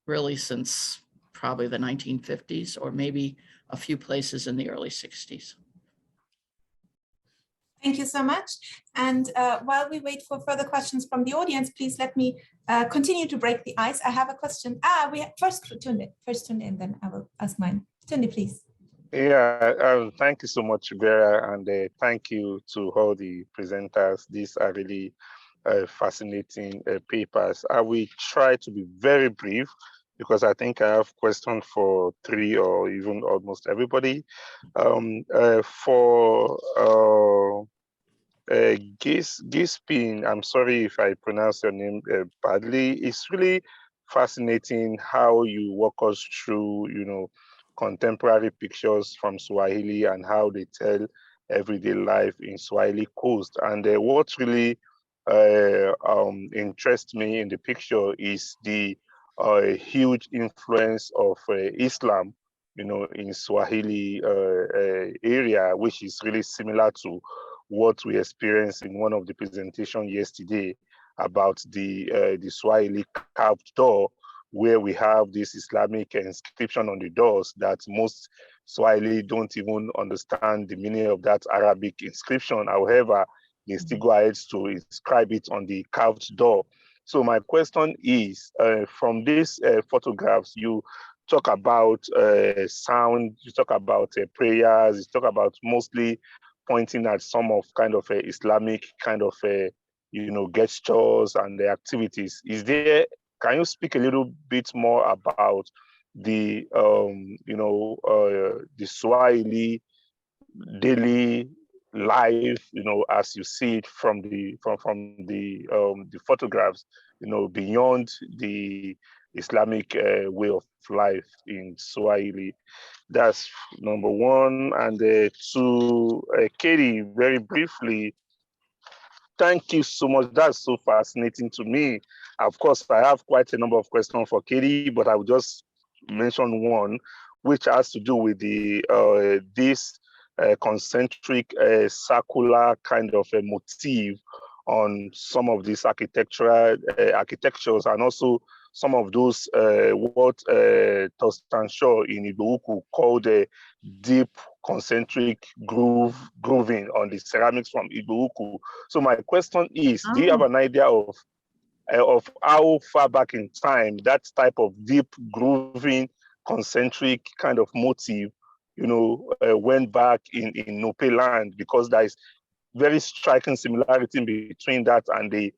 really since probably the 1950s, or maybe a few places in the early 60s. Thank you so much. And while we wait for further questions from the audience, please let me continue to break the ice. I have a question. We have first Tunde, and then I will ask mine. Tunde, please. Yeah, thank you so much, Vera, and thank you to all the presenters. These are really fascinating papers. I will try to be very brief because I think I have questions for 3 or even almost everybody. For Gispin, I'm sorry if I pronounce your name badly. It's really fascinating how you walk us through, contemporary pictures from Swahili and how they tell everyday life in Swahili coast. And what's really interests me in the picture is the huge influence of Islam, in Swahili area, which is really similar to what we experienced in one of the presentations yesterday about the Swahili carved door, where we have this Islamic inscription on the doors that most Swahili don't even understand the meaning of that Arabic inscription. However, they still go ahead to inscribe it on the carved door. So my question is, from these photographs, you talk about sound, you talk about prayers, you talk about mostly pointing at some of kind of Islamic kind of gestures and the activities. Can you speak a little bit more about the the Swahili daily life, as you see it from the photographs, beyond the Islamic way of life in Swahili? That's number one. And to Katie, very briefly, thank you so much. That's so fascinating to me. Of course, I have quite a number of questions for Katie, but I will just mention one, which has to do with the this concentric circular kind of a motif on some of these architectures, and also some of those what Torsten Shaw in Igbo called deep concentric grooving on the ceramics from Igbo. So my question is, do you have an idea of how far back in time that type of deep grooving concentric kind of motif, went back in Nope land? Because there is very striking similarity between that and the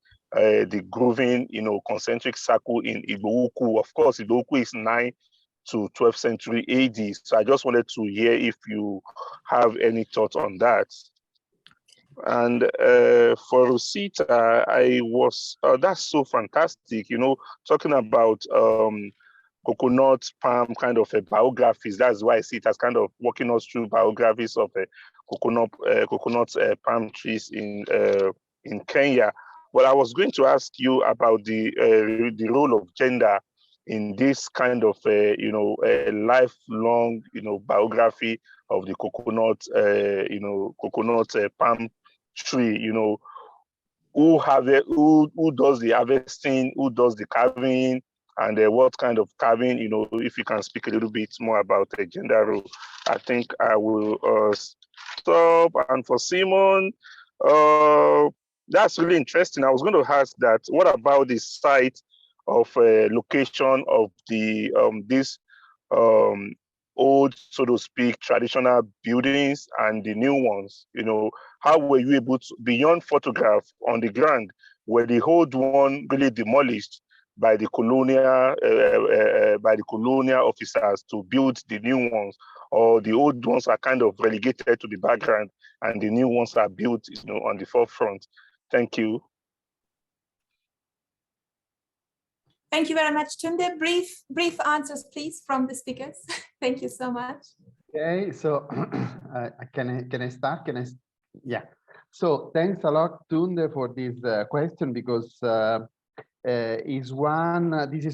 grooving, concentric circle in Igbo. Of course, Igbo is 9th to 12th century AD. So I just wanted to hear if you have any thoughts on that. And for Rosita, that's so fantastic, talking about coconut palm kind of biographies. That's why I see it as kind of walking us through biographies of coconut palm trees in Kenya. But I was going to ask you about the role of gender in this kind of a lifelong biography of the coconut palm tree. Who does the harvesting, who does the carving, and what kind of carving, if you can speak a little bit more about the gender role. I think I will stop. And for Simon, that's really interesting. I was going to ask that, what about the site of location of the this old, so to speak, traditional buildings and the new ones? How were you able to, beyond photograph on the ground, were the old one really demolished by the colonial officers to build the new ones, or the old ones are kind of relegated to the background and the new ones are built on the forefront? Thank you. Thank you very much, Tunde. Brief answers, please, from the speakers. Thank you so much. Okay, so can I start? Yeah. So thanks a lot, Tunde, for this question, because this is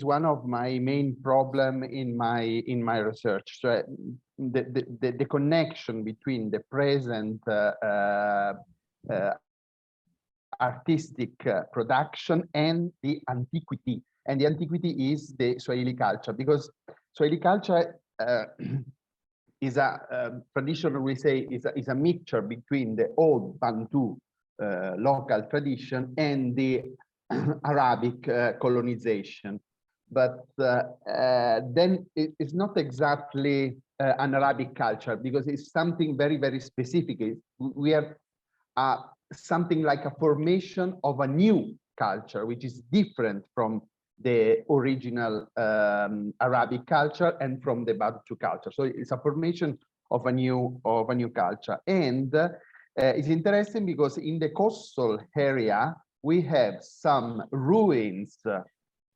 one of my main problem in my research. So the connection between the present artistic production and the antiquity. And the antiquity is the Swahili culture, because Swahili culture is a tradition, we say, is a mixture between the old Bantu local tradition and the Arabic colonization. But then it's not exactly an Arabic culture, because it's something very, very specific. We have something like a formation of a new culture, which is different from the original Arabic culture and from the Bantu culture. So it's a formation of a new culture. And it's interesting because in the coastal area, we have some ruins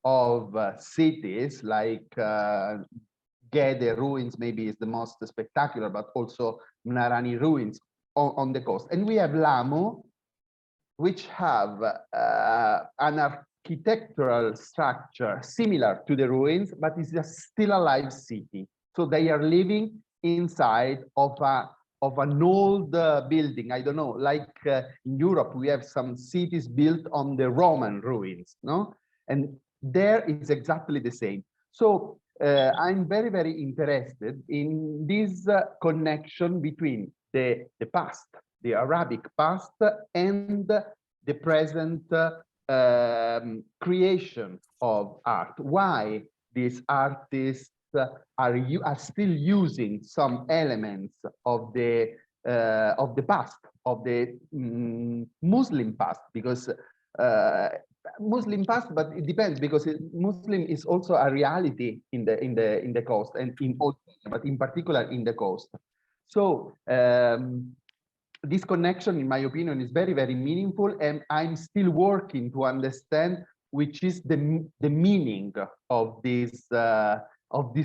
of cities, like Gede ruins maybe is the most spectacular, but also Mnarani ruins on the coast. And we have Lamu, which have an architectural structure similar to the ruins, but it's a still alive city. So they are living inside of an old building. I don't know, like in Europe, we have some cities built on the Roman ruins, no? And there is exactly the same. So I'm very, very interested in this connection between the past, the Arabic past, and the present creation of art. Why these artists are still using some elements of the past, of the Muslim past, because Muslim past, but it depends, because Muslim is also a reality in the coast and in all, but in particular in the coast. So this connection, in my opinion, is very, very meaningful, and I'm still working to understand which is the meaning of this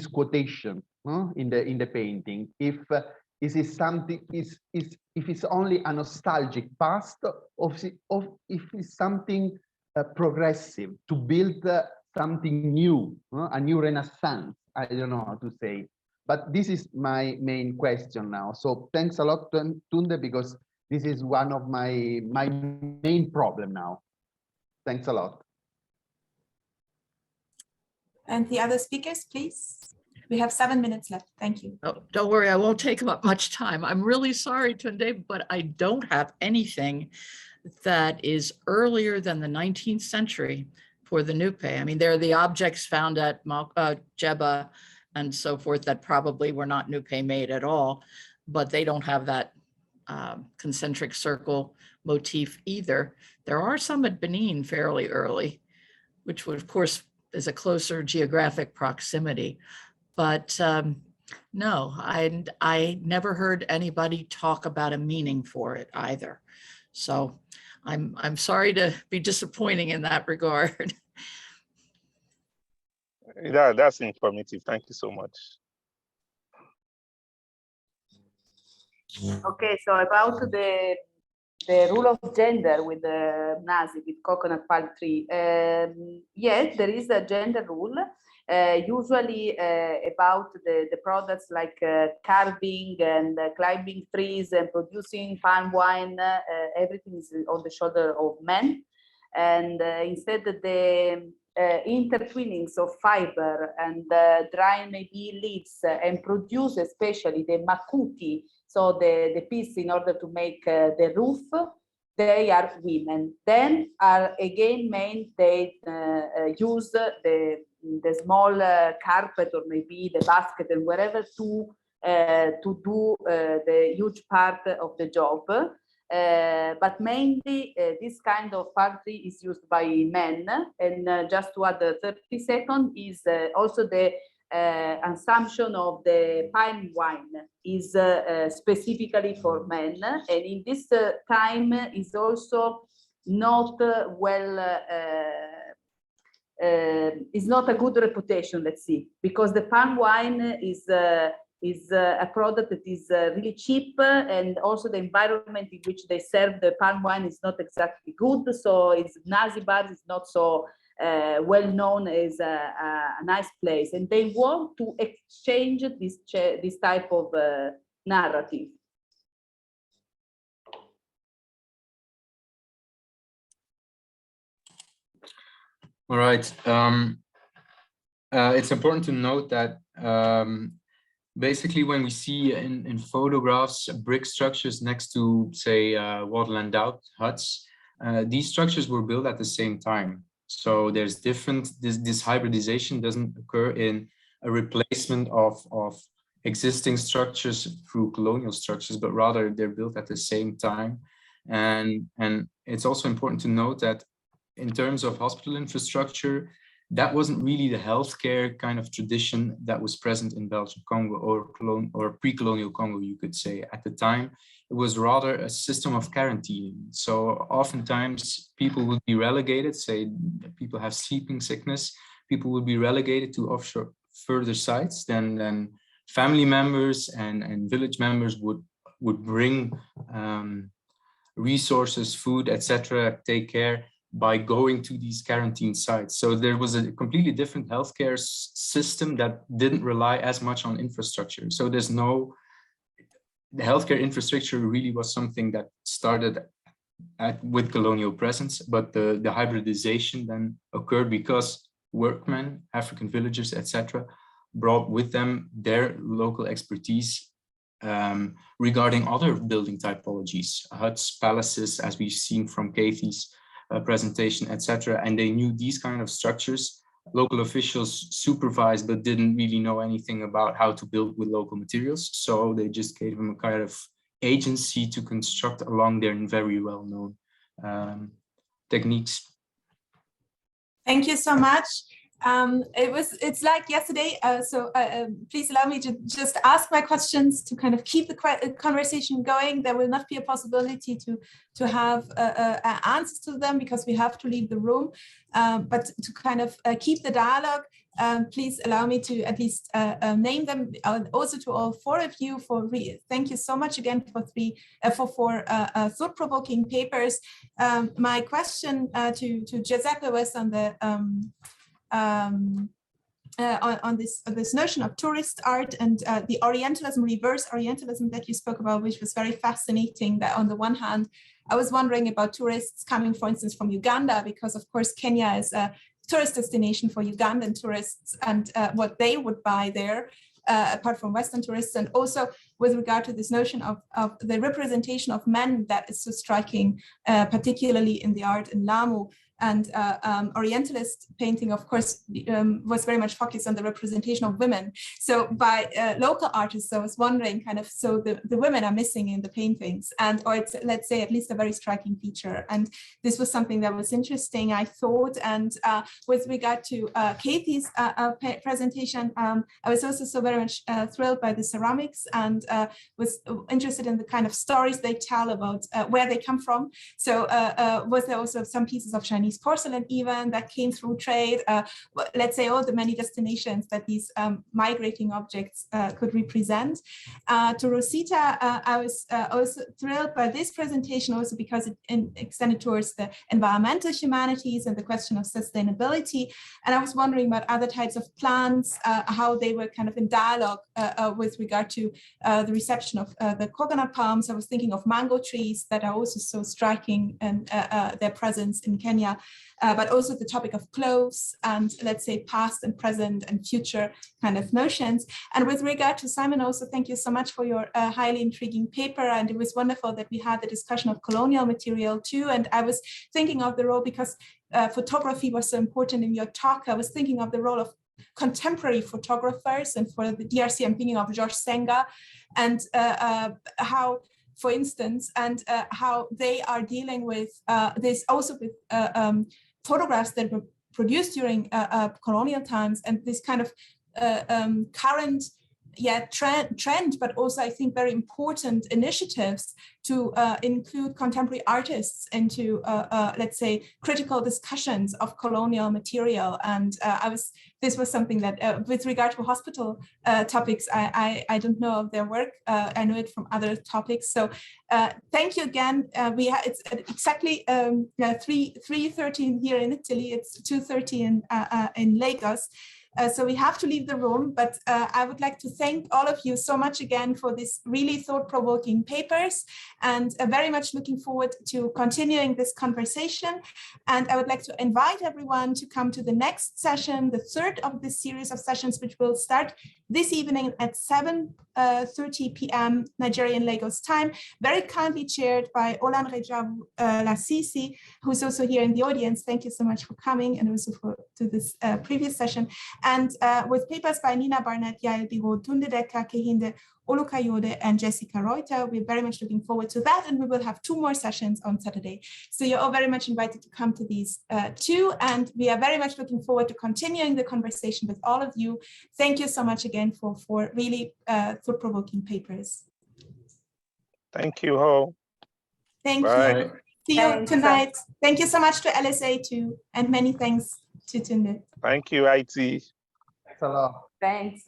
quotation in the painting. If is it something, if it's only a nostalgic past, or if it's something progressive to build something new, a new renaissance. I don't know how to say, but this is my main question now. So thanks a lot, Tunde, because this is one of my main problem now. Thanks a lot. And the other speakers, please. We have 7 minutes left. Thank you. Oh, don't worry, I won't take up much time. I'm really sorry, Tunde, but I don't have anything that is earlier than the 19th century for the Nupe. I mean, there are the objects found at Jebba and so forth that probably were not Nupe made at all, but they don't have that concentric circle motif either. There are some at Benin fairly early, which would, of course, is a closer geographic proximity. But no, I never heard anybody talk about a meaning for it either. So I'm sorry to be disappointing in that regard. Yeah, that's informative. Thank you so much. Okay, so about the rule of gender with the Nazi, with coconut palm tree. Yes, there is a gender rule, usually about the products like carving and climbing trees and producing palm wine. Everything is on the shoulder of men. And instead the intertwinings of fiber and dry maybe leaves and produce especially the makuti, so the piece in order to make the roof, they are women. Then are again men, they use the small carpet or maybe the basket and wherever to do the huge part of the job. But mainly this kind of palm tree is used by men. And just to add 30 seconds is also the assumption of the palm wine is specifically for men. And in this time is also not is not a good reputation, let's see, because the palm wine is a product that is really cheap, and also the environment in which they serve the palm wine is not exactly good. So it's Nazi bars is not so well known as a nice place, and they want to exchange this type of narrative. All right. It's important to note that basically when we see in photographs brick structures next to, say, wattle huts, these structures were built at the same time. So there's this hybridization doesn't occur in a replacement of existing structures through colonial structures, but rather they're built at the same time. And it's also important to note that in terms of hospital infrastructure, that wasn't really the healthcare kind of tradition that was present in Belgian Congo or pre-colonial Congo, you could say. At the time, it was rather a system of quarantine. So oftentimes people would be relegated, say people have sleeping sickness, people would be relegated to offshore further sites, then family members and village members would bring resources, food, etc., take care by going to these quarantine sites. So there was a completely different healthcare system that didn't rely as much on infrastructure. So the healthcare infrastructure really was something that started with colonial presence, but the hybridization then occurred because workmen, African villagers, etc., brought with them their local expertise regarding other building typologies, huts, palaces, as we've seen from Kathy's presentation, etc. And they knew these kind of structures. Local officials supervised, but didn't really know anything about how to build with local materials. So they just gave them a kind of agency to construct along their very well-known techniques. Thank you so much. It's like yesterday, so please allow me to just ask my questions to kind of keep the conversation going. There will not be a possibility to have answers to them because we have to leave the room, but to kind of keep the dialogue, please allow me to at least name them. Also to all four of you, thank you so much again for four thought-provoking papers. My question to Giuseppe was on the on this notion of tourist art and the Orientalism, reverse Orientalism that you spoke about, which was very fascinating. That on the one hand, I was wondering about tourists coming, for instance, from Uganda, because of course Kenya is a tourist destination for Ugandan tourists and what they would buy there, apart from Western tourists, and also with regard to this notion of the representation of men that is so striking, particularly in the art in Lamu. And Orientalist painting, of course, was very much focused on the representation of women. So by local artists, I was wondering kind of, so the women are missing in the paintings, or it's, let's say, at least a very striking feature. And this was something that was interesting, I thought. And with regard to Kathy's presentation, I was also so very much thrilled by the ceramics and was interested in the kind of stories they tell about where they come from. So was there also some pieces of Chinese porcelain even that came through trade, let's say all the many destinations that these migrating objects could represent. To Rosita, I was also thrilled by this presentation also because it extended towards the environmental humanities and the question of sustainability. And I was wondering about other types of plants, how they were kind of in dialogue with regard to the reception of the coconut palms. I was thinking of mango trees that are also so striking and their presence in Kenya. But also the topic of clothes and, let's say, past and present and future kind of notions. And with regard to Simon, also thank you so much for your highly intriguing paper. And it was wonderful that we had the discussion of colonial material too. And I was thinking of the role, because photography was so important in your talk, I was thinking of the role of contemporary photographers, and for the DRC, I'm thinking of George Senga, and how, for instance, and how they are dealing with this also with photographs that were produced during colonial times, and this kind of current trend, but also I think very important initiatives to include contemporary artists into, let's say, critical discussions of colonial material. And this was something that, with regard to hospital topics, I don't know of their work. I know it from other topics. So thank you again. It's exactly 3:30 here in Italy. It's 2:30 in Lagos. So we have to leave the room, but I would like to thank all of you so much again for this really thought-provoking papers, and very much looking forward to continuing this conversation. And I would like to invite everyone to come to the next session, the third of this series of sessions, which will start this evening at 7:30 p.m. Nigerian Lagos time, very kindly chaired by Olan Rejabu Lasisi, who's also here in the audience. Thank you so much for coming, and also to this previous session. And with papers by Nina Barnett, Yael Biro, Tunde Deka, Kehinde Olukayode, and Jessica Reuter. We're very much looking forward to that, and we will have 2 more sessions on Saturday. So you're all very much invited to come to these 2, and we are very much looking forward to continuing the conversation with all of you. Thank you so much again for really thought-provoking papers. Thank you all. Thank Bye. you. See you tonight. Thank you so much to LSA too, and many thanks to Tunde. Thank you, IT. Thanks a lot. Thanks.